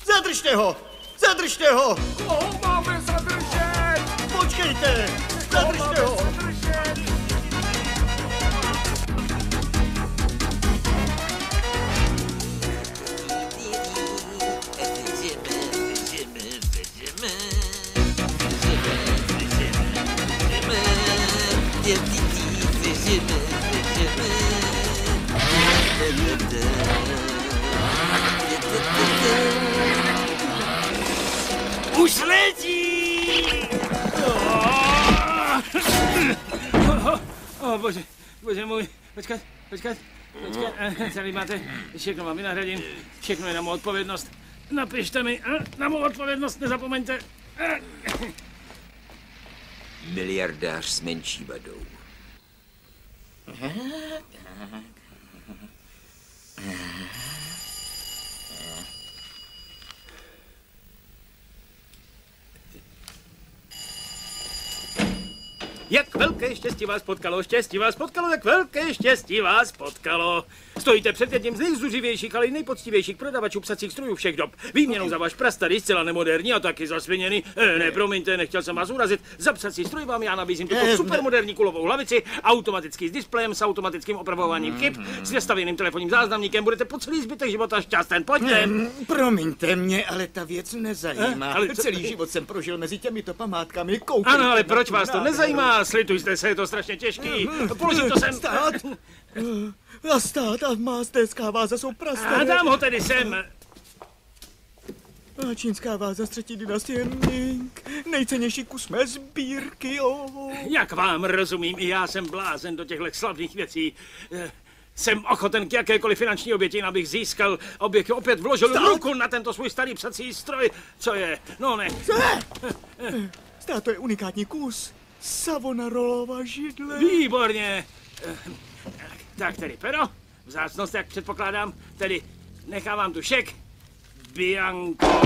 Zadržte ho! Koho máme zadržet? Počkejte, zadržte ho! Už letí! Bože můj, počkat. Tady máte, všechno vám vynahradím, všechno je na mou odpovědnost. Napište mi, na mou odpovědnost, nezapomeňte. Miliardář s menší vadou. Jak velké štěstí vás potkalo, jak velké štěstí vás potkalo. Stojíte před jedním z nejzuřivějších, ale i nejpoctivějších prodavačů psacích strojů všech dob. Výměnou za váš prastarý, zcela nemoderní a taky zasviněný. Ne, promiňte, nechtěl jsem vás urazit. Za psací stroj vám já nabízím tuto supermoderní kulovou hlavici, automatický s displejem, s automatickým opravováním chyb, s vystavěným telefonním záznamníkem. Budete po celý zbytek života šťasten. Pojďte. Promiňte mě, ale ta věc nezajímá. Celý život jsem prožil mezi těmito památkami. Koukejte. Ano, ale proč vás to nezajímá? Slitujte se, je to strašně těžký. Položím to sem. Stát a mástecká váza jsou prastaré. A dám ho tedy sem. A čínská váza z 3. dynastie Ming. Nejcennější kus mé sbírky. Jak vám rozumím, i já jsem blázen do těchto slavných věcí. Jsem ochoten k jakékoliv finanční oběti, abych získal, abych opět vložil ruku na tento svůj starý psací stroj. Co je? No ne. Stát, to je unikátní kus. Savonarolova židle. Výborně. Tak tedy pero, vzácnost, jak předpokládám, tedy nechávám tu šek. Bianco.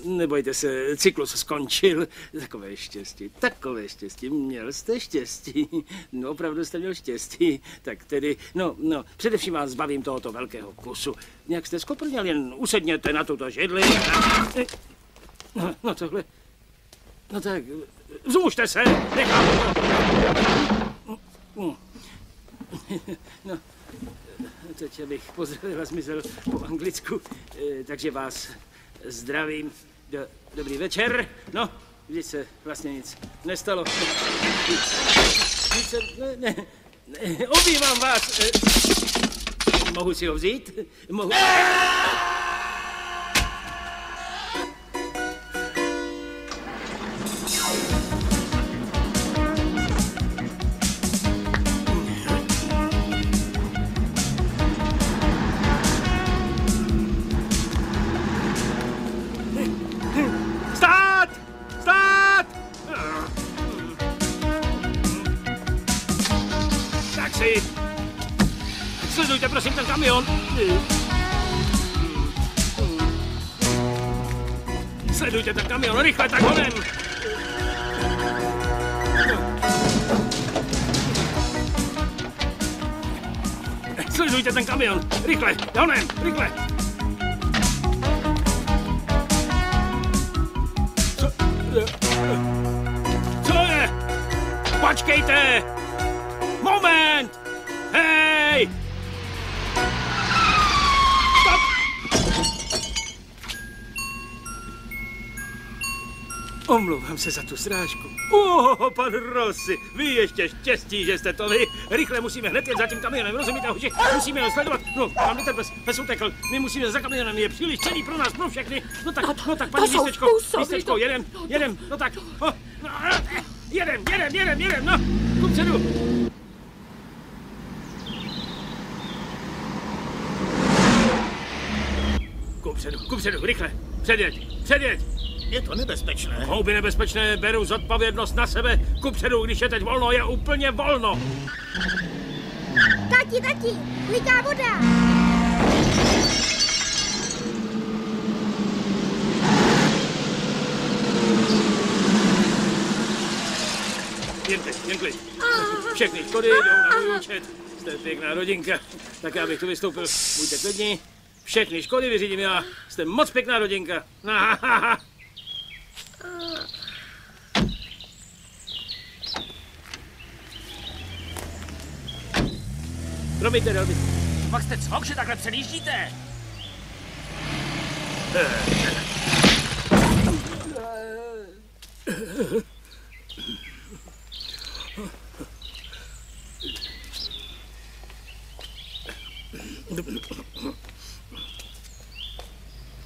Nebojte se, cyklus skončil. Takové štěstí. Měl jste štěstí. No, opravdu jste měl štěstí. Tak tedy, no, především vás zbavím tohoto velkého kusu. Nějak jste skoprněl, jen usedněte na tuto židli. No tohle. No tak, vzmužte se, nechám to. No, teď bych pozdravil a zmizel po anglicku, takže vás zdravím. Dobrý večer. No, vždyť se vlastně nic nestalo. Ne, objímám vás. Mohu si ho vzít? Mohu... Sledujte, prosím, ten kamion. Sledujte ten kamion, rychle, tak honem. Sledujte ten kamion, rychle, honem, rychle. Co je? Počkejte! Moment! Hej! Stop! Omlouvám se za tu srážku. Pan Rossi, vy ještě štěstí, že jste to vy. Rychle musíme hned jet za tím kamionem, rozumíte, hoši? Musíme ho sledovat. No, mám liter pes utekl. My musíme za kamionem, je příliš celý pro nás, pro všechny. No tak, paní místečko, jedem, no tak. Jedem, no, kupředu. Kupředu, rychle, předjeď. Je to nebezpečné. Houby nebezpečné, beru zodpovědnost na sebe. Kupředu, když je teď volno, je úplně volno. Tati, bliká voda. Jen klid. Všechny škody jdou na můj účet. Jste pěkná rodinka. Tak já bych tu vystoupil. Buďte klidní. Všechny škody vyřídím já. Jste moc pěkná rodinka. Promiňte, Delby. Pak jste cvok, že takhle předjíždíte?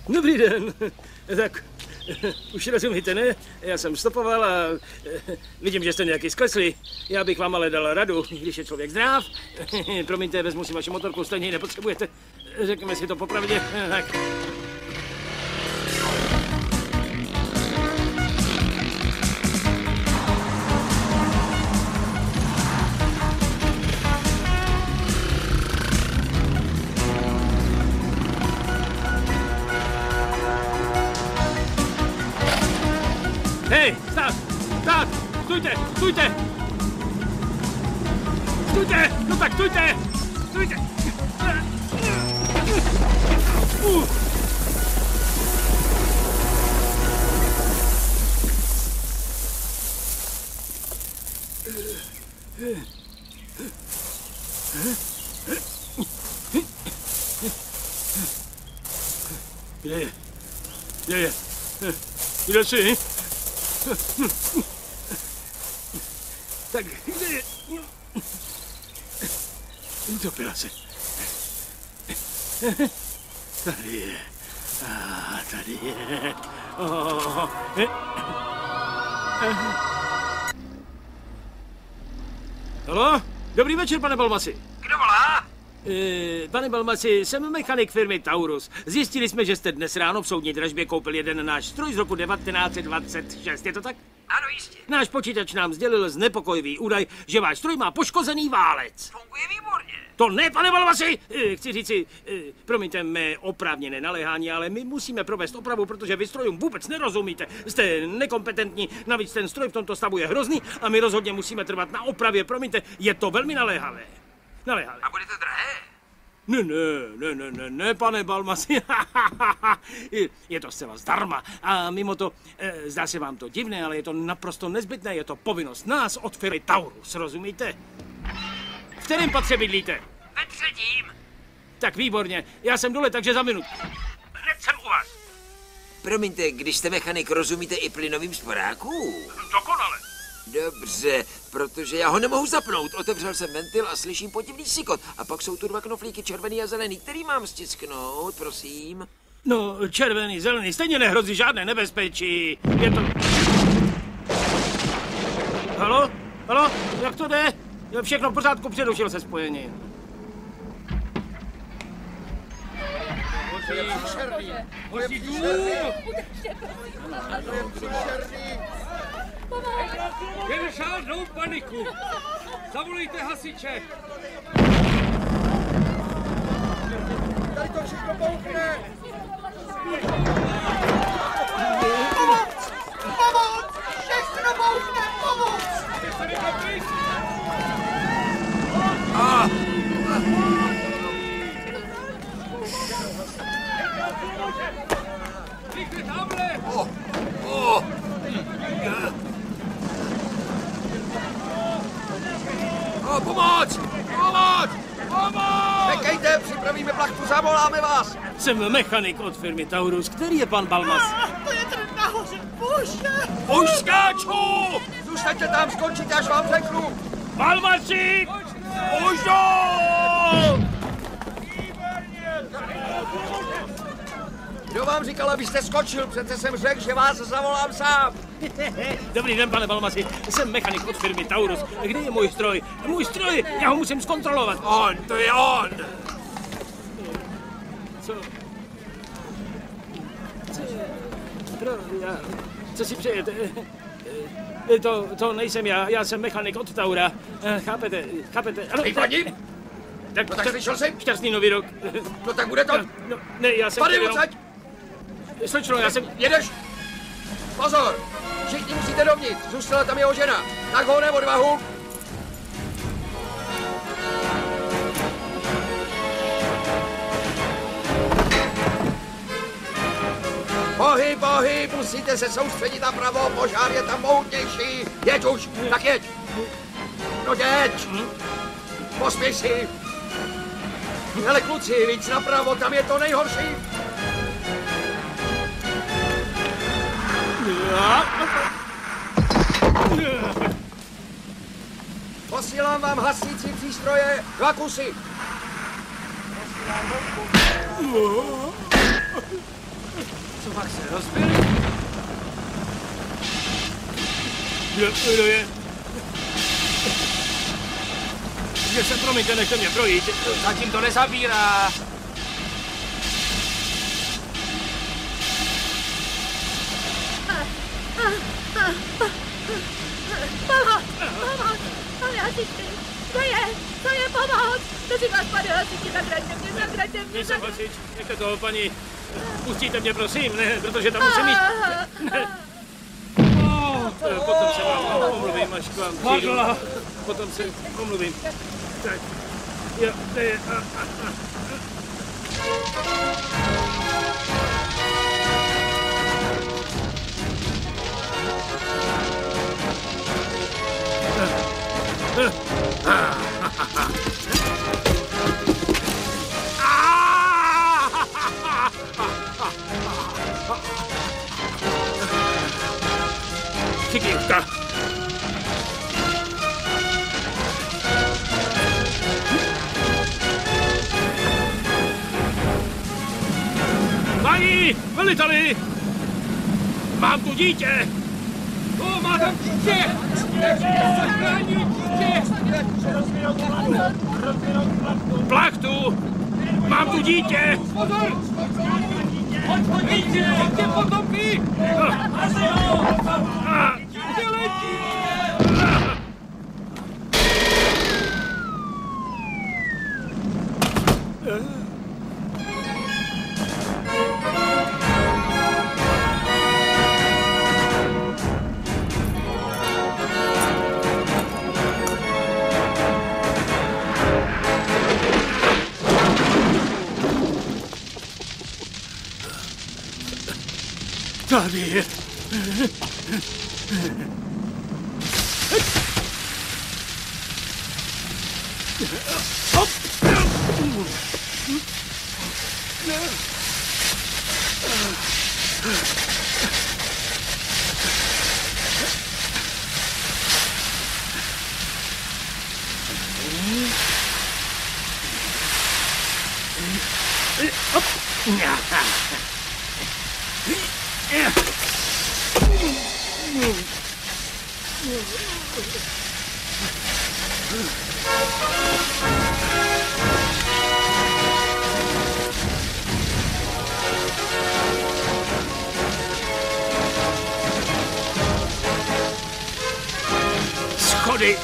Dobrý den. Tak, už rozumíte, ne? Já jsem stopoval a vidím, že jste nějaký skleslí. Já bych vám ale dal radu, když je člověk zdrav. Promiňte, vezmu si vaši motorku, stejně ji nepotřebujete. Řekněme si to popravdě. Tak. Hej, stát! Stát! Stůjte! Stůjte! Stůjte! No tak stůjte! Stůjte! Kde je? Kde je? Kde jsi? Tak kde je? Utopila se. Tady je. Tady je. Haló? Dobrý večer, pane Balmasi. Kdo volá? Pane Balmasi, jsem mechanik firmy Taurus. Zjistili jsme, že jste dnes ráno v soudní dražbě koupil jeden náš stroj z roku 1926. Je to tak? Ano, jistě. Náš počítač nám sdělil znepokojivý údaj, že váš stroj má poškozený válec. Funguje výborně. To ne, pane Balmasi! Chci říci, promiňte mé oprávněné naléhání, ale my musíme provést opravu, protože vy strojům vůbec nerozumíte. Jste nekompetentní, navíc ten stroj v tomto stavu je hrozný a my rozhodně musíme trvat na opravě. Promiňte, je to velmi naléhavé. Naléhavé. A bude to drahé? Ne, pane Balmasi. Je to zcela zdarma. A mimo to, zdá se vám to divné, ale je to naprosto nezbytné. Je to povinnost nás od firmy Taurus, rozumíte? V kterém patře bydlíte? Ve třetím. Tak výborně, já jsem dole, takže za minutu. Hned jsem u vás. Promiňte, když jste mechanik, rozumíte i plynovým sporákům? Dokonale. Dobře, protože já ho nemohu zapnout. Otevřel jsem ventil a slyším podivný sykot. A pak jsou tu dva knoflíky, červený a zelený, který mám stisknout, prosím. No, červený, zelený, stejně nehrozí žádné nebezpečí. Je to... Haló? Haló? Jak to jde? Je všechno v pořádku, přerušil se spojení. Hoří dům! Jen žádnou paniku! Zavolejte hasiče! Tady to všechno bouchne! Pomoc! Všechno bouchne! Pomoc! Rychle tamhle! Pomoc! Pomoc! Pomoc! Čekejte, připravíme plachtu, zavoláme vás! Jsem mechanik od firmy Taurus. Který je pan Balmas? To je ten nahoře, bože! Už skáču! Zůstaňte tam, skončíte, až vám řeknu! Balmasík! Už jdou! Kdo vám říkal, abyste skočil? Přece jsem řekl, že vás zavolám sám. Dobrý den, pane Balmasi. Jsem mechanik od firmy Taurus. Kde je můj stroj? Můj stroj! Já ho musím zkontrolovat. To je on! Co si přejete? To nejsem já. Já jsem mechanik od Taura. Chápete? Výborní! Tak, no tak slyšel jsem. Šťastný nový rok. No tak bude to. Ne, já jsem... Tady odsaď! Slečno, já jsem... Jedeš! Pozor! Všichni musíte dovnitř. Zůstala tam jeho žena. Tak honem odvahu. Pohyb, musíte se soustředit napravo, požár je tam mohutnější. Jeď už, tak jeď. No jeď. Pospěš si. Hele kluci, víc napravo, tam je to nejhorší. Posílám vám hasící přístroje, 2 kusy. Co pak se rozbili? Kdo je? Že se, promiňte, nechte mě projít. Zatím to nezavírá. Pomoc! Pane hasiči! To je pomoc! Prosím vás, pane hasiči, zagraďte mě! Nejsem hasič, nechte toho, paní. Pustíte mě, prosím, ne, protože tam musím jít. Ne. Potom se vám omluvím, až k vám přijdu. Potom se omluvím. Tak, jo, to je... Cykliutka. Páni, veliteli! Mám tu dítě! Má tam dítě! Plachtu! Mám tu dítě! Pozor! Pojď po dítě! Dítě potopí! Dítě letí! Tady je. Hop. Schody.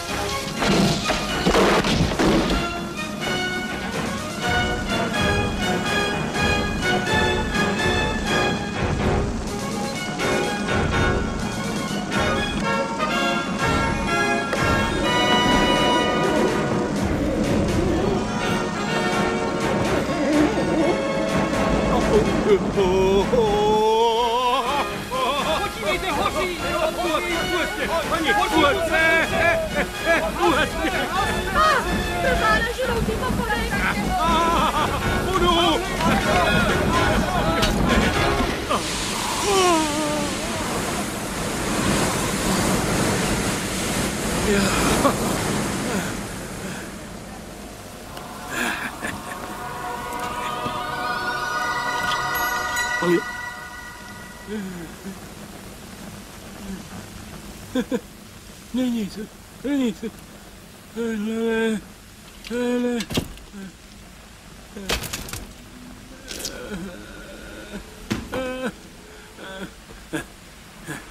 Podívejte, hoří! Pani, uleďte! Uleďte! Trvána žroutý pokonek! Budu! Není to.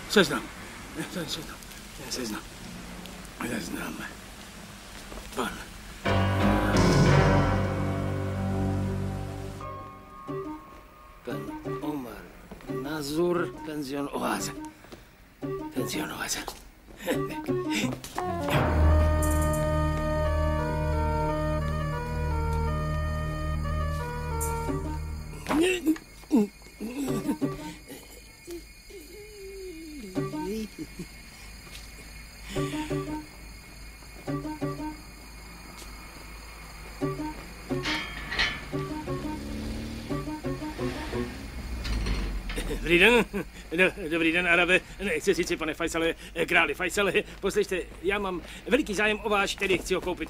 Seznam. Pan. Pan Omar Nazur, penzion Oáza. Dobrý den, Arabe. Nechci říci, pane Fajsale, králi Fajsale, poslyšte, já mám veliký zájem o váš, tedy chci ho koupit.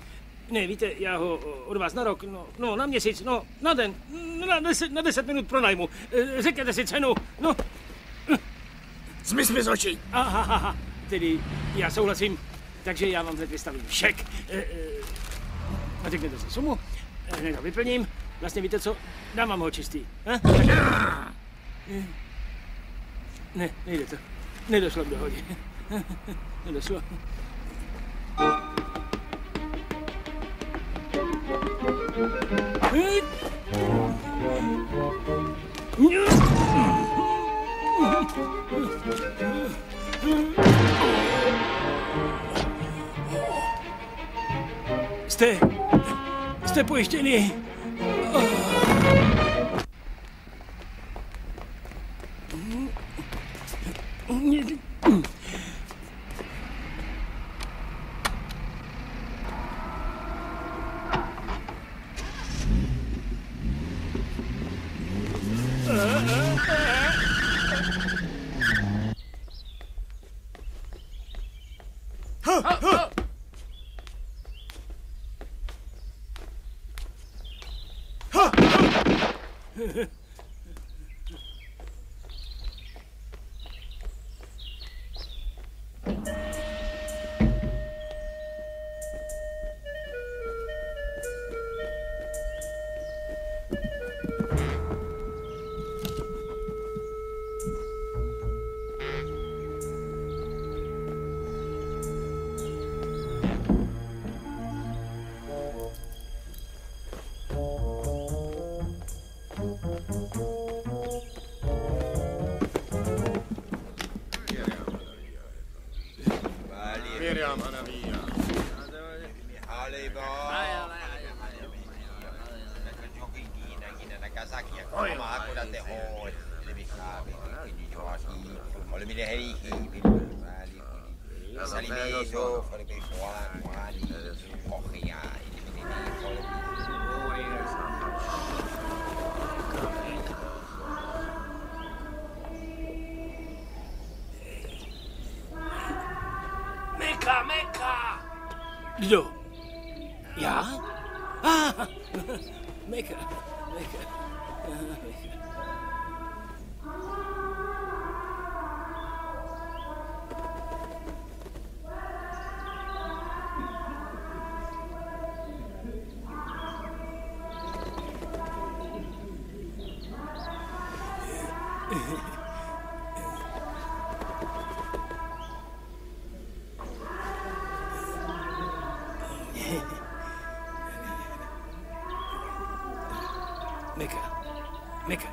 Ne, víte, já ho od vás na rok, no na měsíc, no na den, na 10 minut pronajmu. Řekněte si cenu, no. Zmiz mi z očí. Aha, tedy já souhlasím, takže já vám hned vystavím šek. A řekněte si sumu, hned ho vyplním. Vlastně víte co, dám vám ho čistý. Ne, nejde to. Nedošlo k dohodě. Nedošlo. Jste pojištěni. Meka! Kdo? Já? Meka. Meka.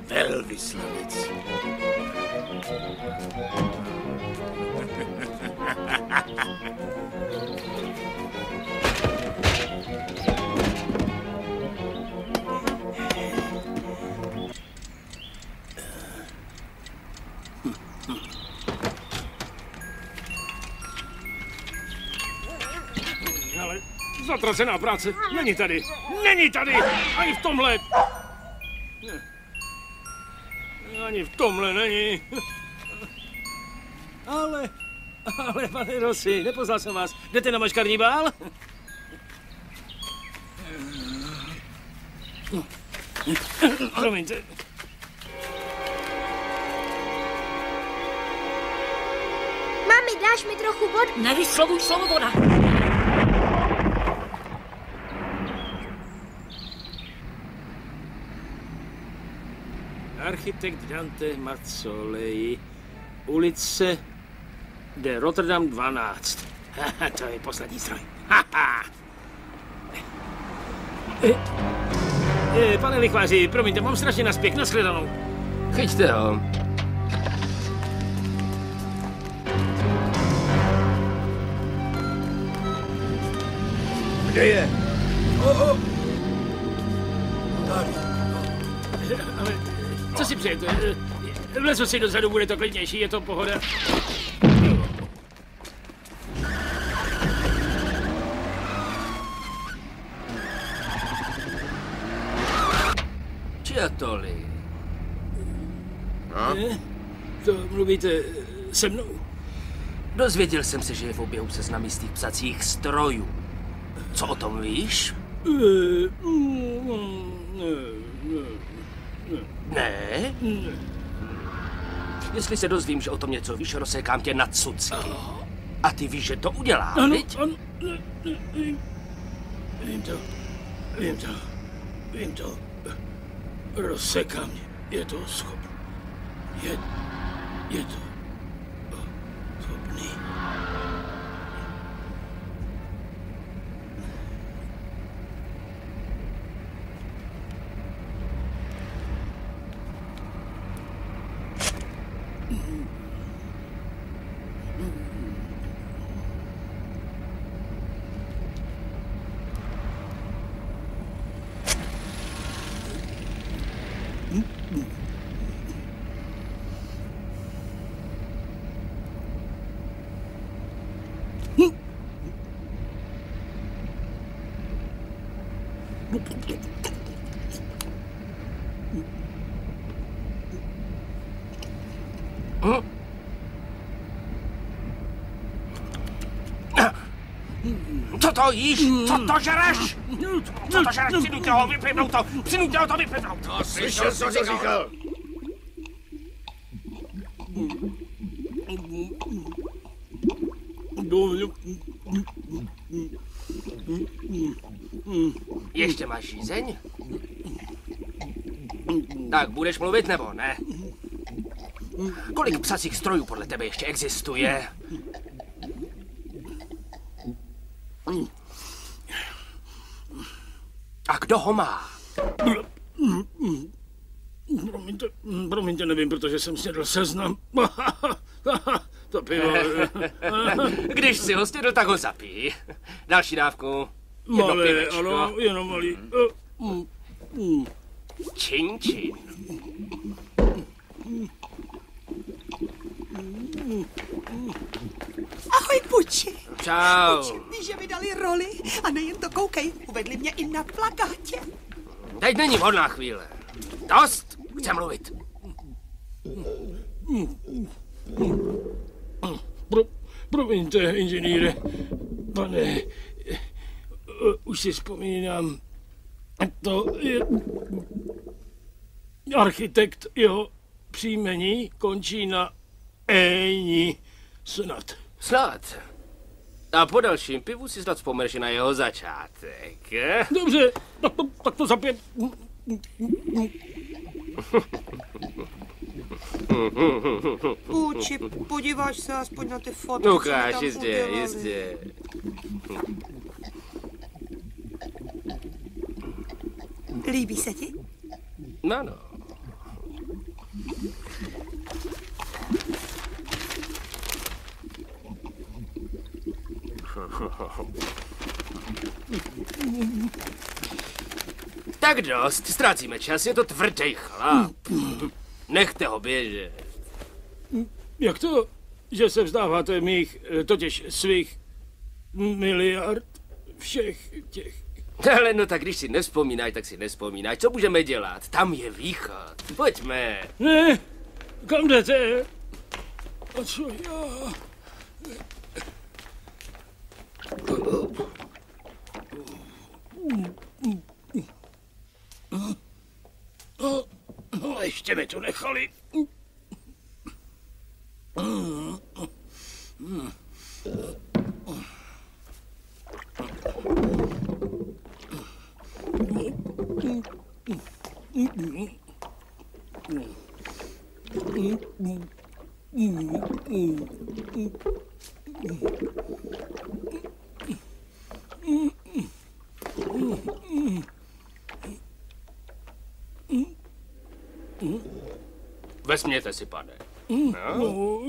Velvyslanec. Ale zatracená práce není tady. Není tady! Ani v tomhle! Ani v tomhle není. Ale, pane Rossi, nepoznal jsem vás. Jdete na maškarní bál? Promiňte. Mami, dáš mi trochu vody? Nevyslovuj slovo voda. Architekt Dante Mazzolei, ulice de Rotterdam 12. To je poslední stroj. Pane lichváři, promiňte, mám strašně naspěch, nashledanou. Chyťte ho. Kde je? Ale co si přejete? Vlezu si dozadu, bude to klidnější, je to pohoda. Čiatoli. No? To mluvíte se mnou? Dozvěděl jsem se, že je v oběhu seznam jistých psacích strojů. Co o tom víš? Ne? Jestli se dozvím, že o tom něco víš, rozsekám tě na cucky. A ty víš, že to udělám, viď? Ano, vím to. Rozseká mě, je to schopný. Je to schopný. Co to jíš? Co to žereš? Co to žereš? Přinutě ho vypivnout to! Přinutě ho to vypivnout! No, slyšel jsi, co říkal? Ještě máš žízeň? Tak budeš mluvit nebo ne? Kolik psacích strojů podle tebe ještě existuje? A kdo ho má? Promiňte, nevím, protože jsem snědl seznam. To pivo. Když si ho snědl, tak ho zapij. Další dávku. Malé, ano, jenom malý. Čin, čin. Ahoj, Puči. Čau. Puči, víš, že mi dali roli a nejen to koukej, uvedli mě i na plakátě. Teď není vhodná chvíle. Dost, chci mluvit. Promiňte, inženýre, pane, už si vzpomínám, to je architekt, jeho příjmení končí na Éni, snad. Snad. A po dalším pivu si snad vzpomeneš na jeho začátek. Dobře, tak to za 5. Puči, podíváš se aspoň na ty fotky, Ukáž, co jistě, jistě. Líbí se ti? No. Tak dost, ztrácíme čas, je to tvrdý chlap. Nechte ho běžet. Jak to, že se vzdáváte mých, totiž svých miliard všech těch... Ale no tak když si nevzpomínáš, tak si nevzpomínáš. Co můžeme dělat? Tam je východ. Pojďme. Ne, kam jdete? A co já? No, ještě mi to nechali. Vezměte si, pane. No.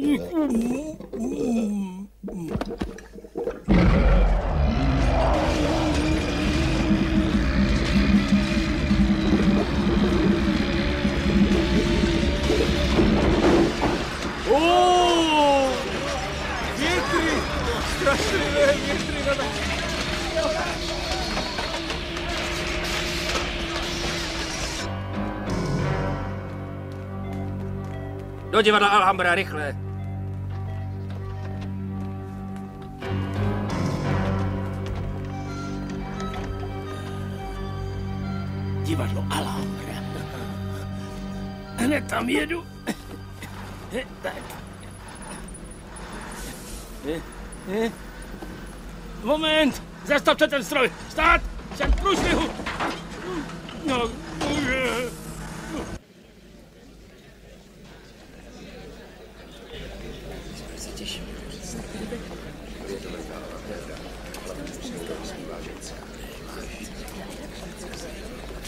Do divadla Alhambra, rychle. Divadlo Alhambra. Hned tam jedu. Tak. Moment! Zastavte ten stroj! Stát! Jsem v průšvihu! No,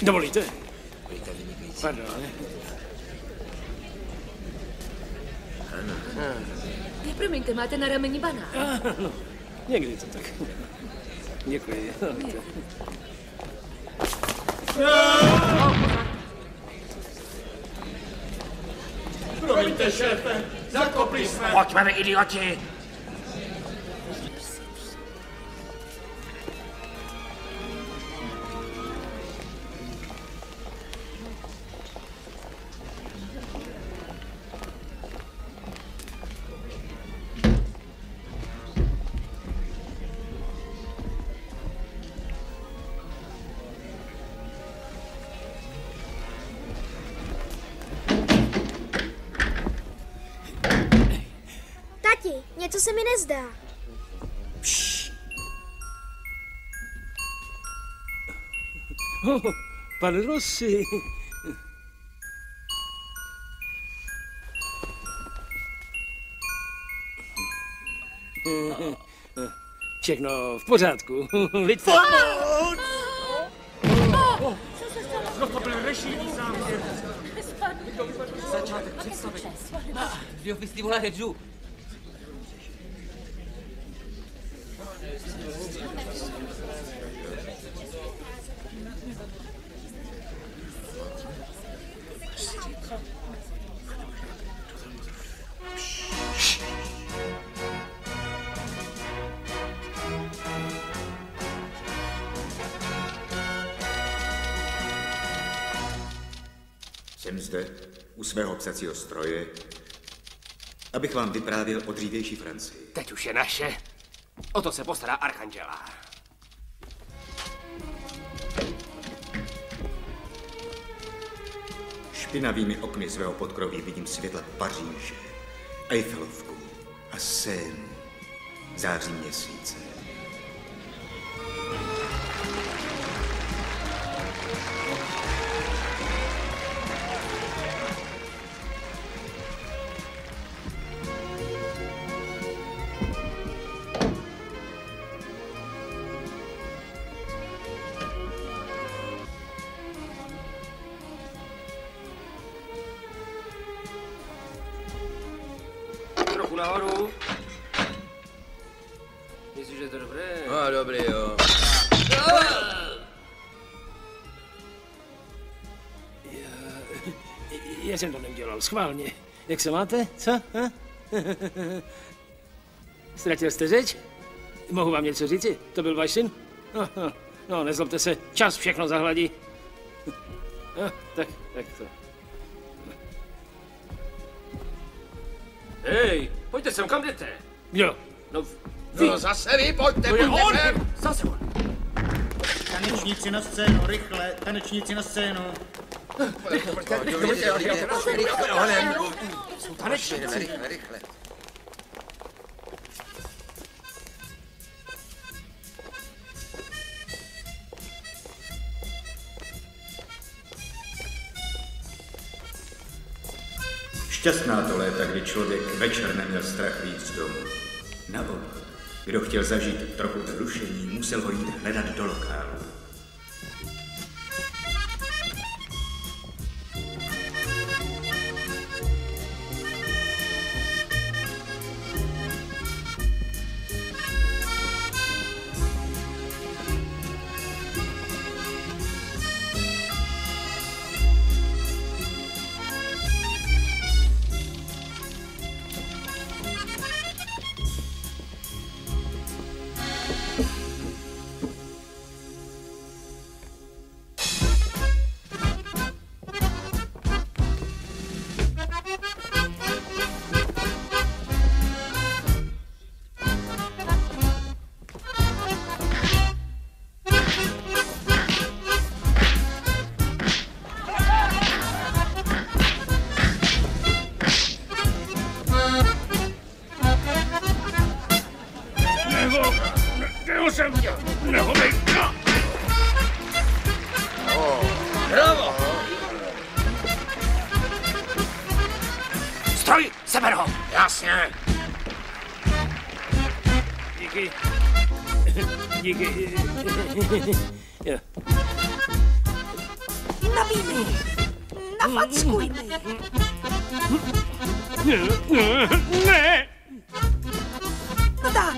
dovolíte? Pardon. Promiňte, máte na rameni banán? No, někdy to tak. Děkuji. Promiňte, šéfe, zakopli jsme. Pojďme, vy idioti! Něco se mi nezdá. Pan Rossi. Všechno v pořádku. Vidíte? To byl režijní záměr. Začátek představit. Dio festival Hedžu. Jsem zde, u svého psacího stroje, abych vám vyprávěl o dřívější Francii. Teď už je naše. O to se postará Archangela. Špinavými okny svého podkroví vidím světla Paříže, Eiffelovku a Seinu, září měsíce. Nahoru. Myslíš, že je to dobré? No, dobrý, jo. Já jsem to neudělal, schválně. Jak se máte? Co? Ztratil jste řeč? Mohu vám něco říci? To byl váš syn? No, nezlobte se, čas všechno zahladí. Tak to. Hej, pojďte sem, kam jdete? Jo. No, vy. No zase vy, pojďte, To je pojďte on! sem. Zase on. Tanečníci na scénu, rychle, tanečníci na scénu. Jsou tanečníci. Rychle. Šťastná to léta, kdy člověk večer neměl strach víc z domu. Naopak, kdo chtěl zažít trochu vzrušení, musel ho jít hledat do lokálu. Stoj, seber ho! Jasně. Díky. Díky. Jo. Nabij mi. Nafackuj mi. Ne! No tak.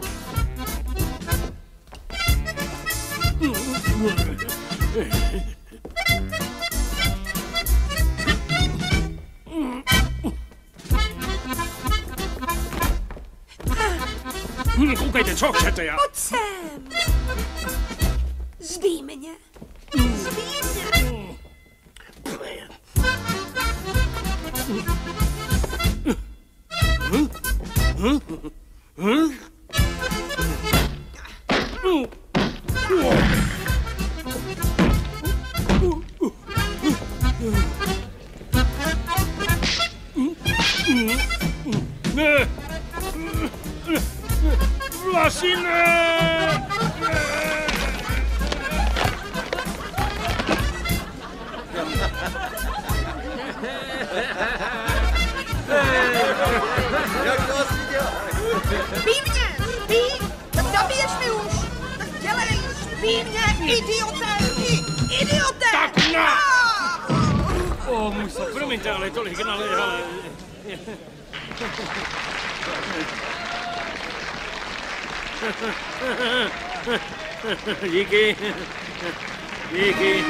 Koukejte, co chcete, já? Pojď sem. Zbij mě. Zbij mě. Ne! Vlasy ne! Jak to asi dělá? Zbij mě. Zbij. Tak zabiješ mi už. Tak dělej. Zbij mě, idiote. Idiote. Tak na! O, můj se, promiňte, ale tolik naléhal. Díky. Díky.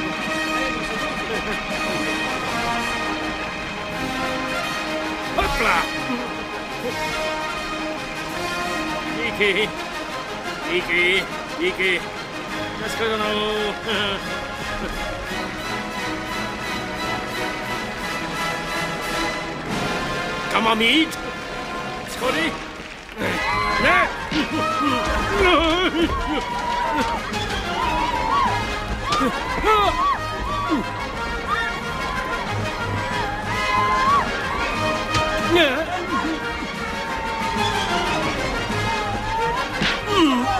Hopla! Díky. Díky. Díky. Nashledanou. Kam mám jít? Schody? Ne! Ne!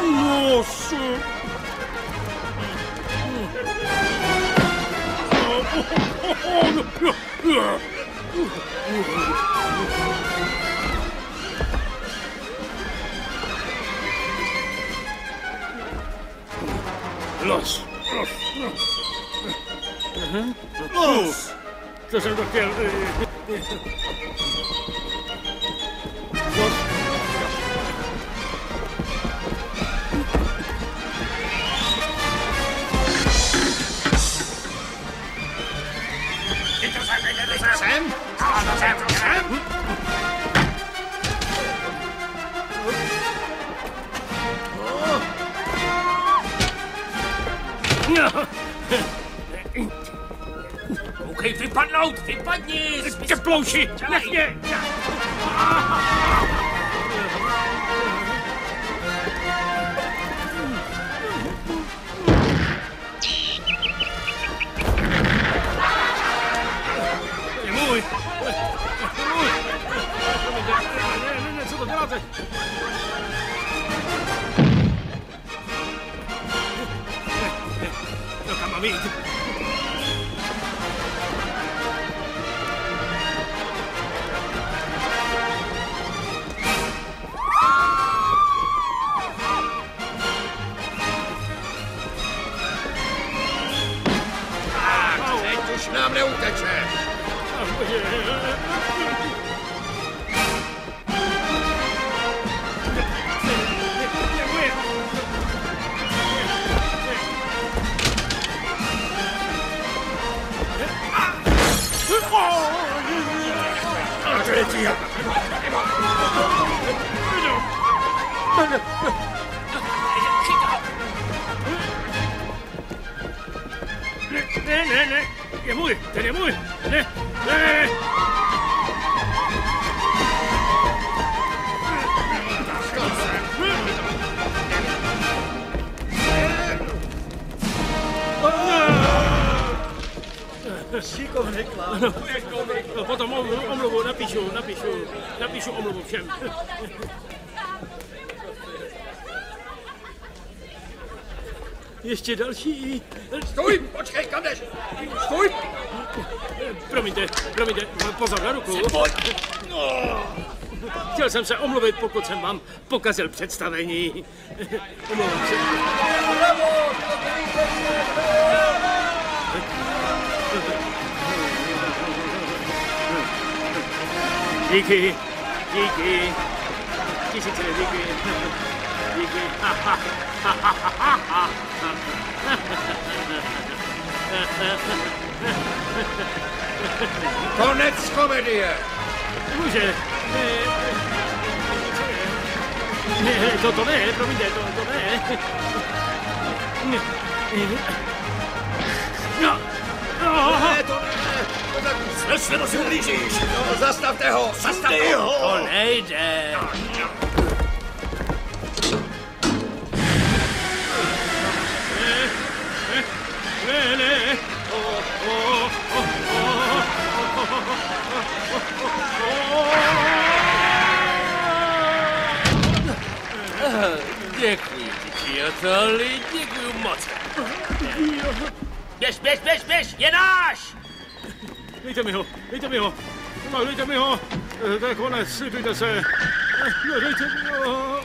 Nossa! Los! Los! To jsem to chtěl. Los! Sem? Ano, sem. Koukej, vypadnout, vypadni! Ty plouši, nech mě! Je můj! Ne, co to děláte? No kam mám jít? Teď už nám neutečeš. Ne, je můj, ten je můj, ne. Šikovný klán. No, potom omluvu napíšu omluvu všem. Ještě další. Stůj, počkej, kam jdeš? Stůj! Promiňte, pozor na ruku. Chtěl jsem se omluvit, pokud jsem vám pokazil představení. Omlouvám se. Díky. Tisíce díky. Díky. Konec komedie! Může. Ne, to ne, promiňte, to ne. No. Ne, to ne. Snad si ublížíš. No, zastavte ho. To nejde. Ne. Děkuji, příteli, děkuji moc. Běž, je náš! Dejte mi ho. No, dejte mi ho. To je konec, slibujte se. No, dejte mi ho.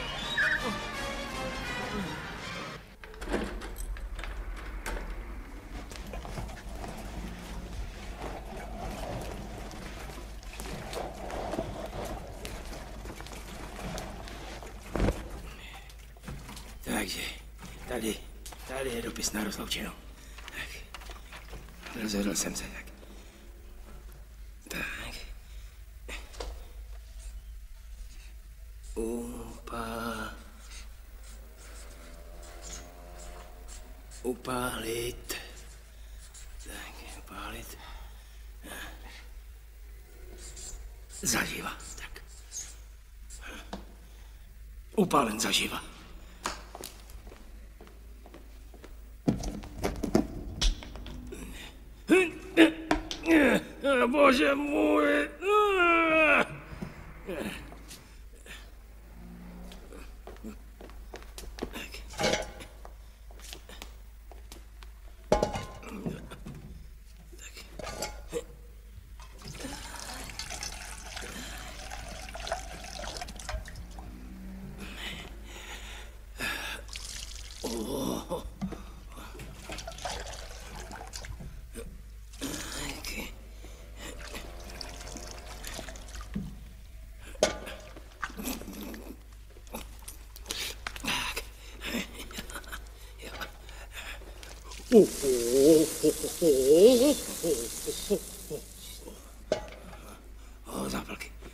Takže, tady je dopis na rozloučenou. Tak, rozhodl jsem se tak. Upálit. Tak, upálit. Zaživa, tak. Upálen zaživa. Bože můj.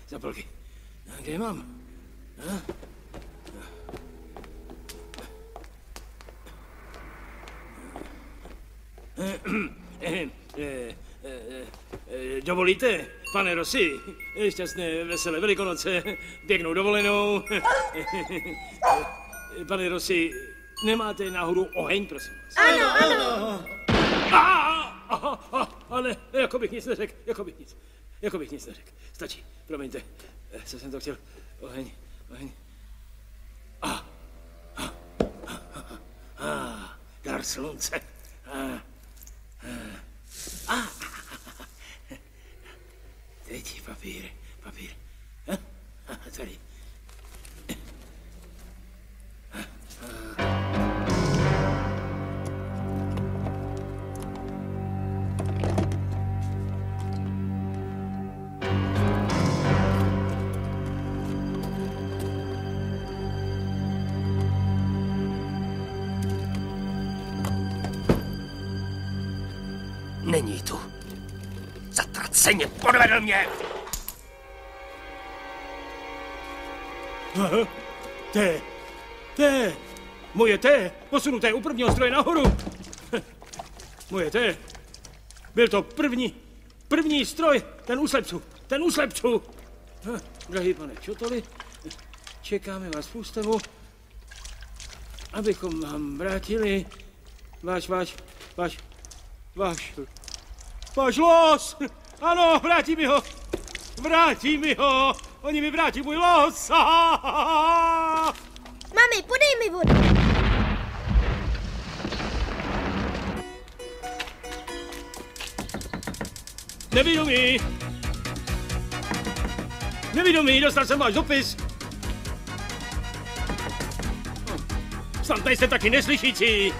Zápalky. Kde je mám? Dovolíte, pane Rossi, šťastné, veselé Velikonoce, pěknou dovolenou. Pane Rossi, nemáte náhodou oheň, prosím vás? Ano. Ale jako bych nic neřekl, jako bych nic neřekl. Stačí, promiňte, co jsem to chtěl, oheň. Dar slunce. Teď papír. Tady. Není tu. Zatraceně podvedl mě. Té. Moje té, posunuté u prvního stroje nahoru. Moje té. Byl to první stroj, ten u slepců. Drahý pane Čotoli, čekáme vás v ústavu, abychom vám vrátili váš los! Ano, vrátí mi ho! Oni mi vrátí můj los! Mami, podej mi vodu! Nevědomý! Nevědomý, dostal jsem váš dopis. Snad nejste taky neslyšící.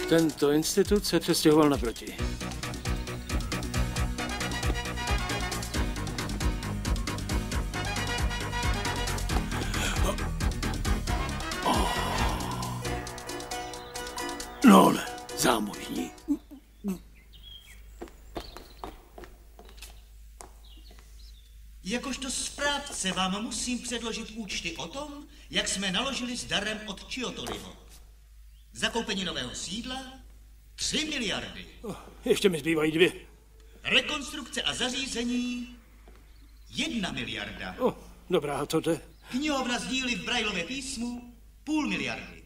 Tento institut se přestěhoval naproti. No ne, zámožní. Jakožto správce vám musím předložit účty o tom, jak jsme naložili s darem od Chiotoliho. Zakoupení nového sídla 3 miliardy. Ještě mi zbývají 2. Rekonstrukce a zařízení 1 miliarda. Dobrá, to jde. Knihovna s díly v Braillově písmu 0,5 miliardy.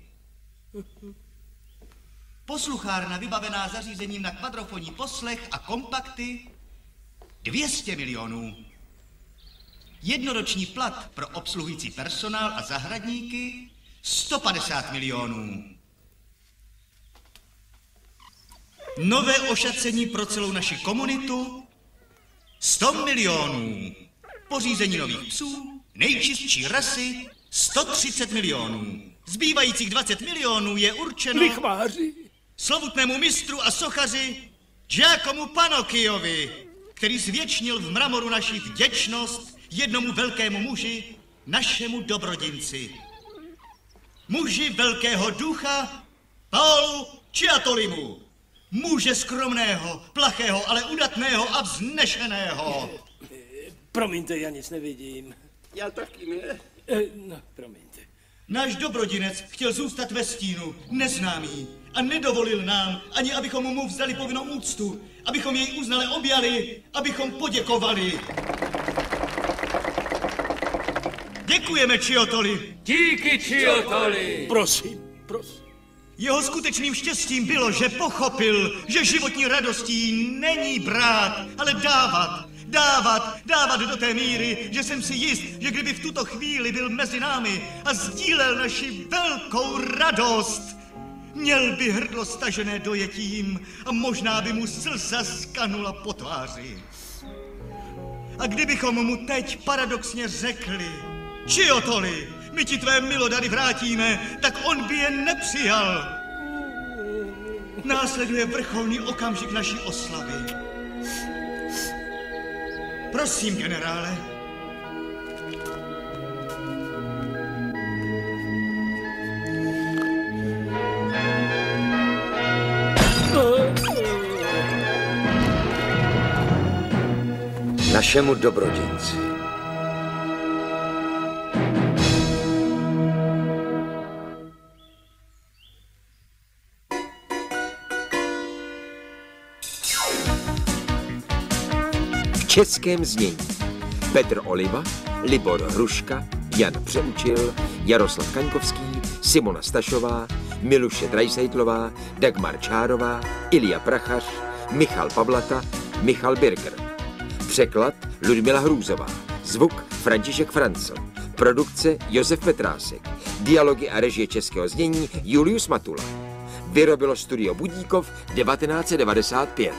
Posluchárna vybavená zařízením na kvadrofonní poslech a kompakty 200 milionů. Jednoroční plat pro obsluhující personál a zahradníky 150 milionů. Nové ošacení pro celou naši komunitu 100 milionů. Pořízení nových psů, nejčistší rasy 130 milionů. Zbývajících 20 milionů je určeno lichváři, slovutnému mistru a sochaři Giacomu Panokkiovi, který zvětšnil v mramoru naši vděčnost jednomu velkému muži, našemu dobrodinci. Muži velkého ducha Paolu Chiotolimu. Muže skromného, plachého, ale udatného a vznešeného. Promiňte, já nic nevidím. Já taky ne. No, promiňte. Náš dobrodinec chtěl zůstat ve stínu, neznámý, a nedovolil nám, ani abychom mu vzdali povinnou úctu, abychom jej uznale objali, abychom poděkovali. Děkujeme, Chiotoli. Díky, Chiotoli. Prosím, prosím. Jeho skutečným štěstím bylo, že pochopil, že životní radostí není brát, ale dávat. Dávat do té míry, že jsem si jist, že kdyby v tuto chvíli byl mezi námi a sdílel naši velkou radost, měl by hrdlo stažené dojetím a možná by mu slza skanula po tváři. A kdybychom mu teď paradoxně řekli, Chiotoli, my ti tvé milodary vrátíme, tak on by je nepřijal. Následuje vrcholný okamžik naší oslavy. Prosím, generále. Našemu dobrodinci. V českém znění Petr Oliva, Libor Hruška, Jan Přeučil, Jaroslav Kaňkovský, Simona Stašová, Miluše Drajsejtlová, Dagmar Čárová, Ilja Prachař, Michal Pavlata, Michal Birger. Překlad Ludmila Hrůzová. Zvuk František Francl. Produkce Josef Petrásek. Dialogy a režie českého znění Julius Matula. Vyrobilo studio Budíkov 1995.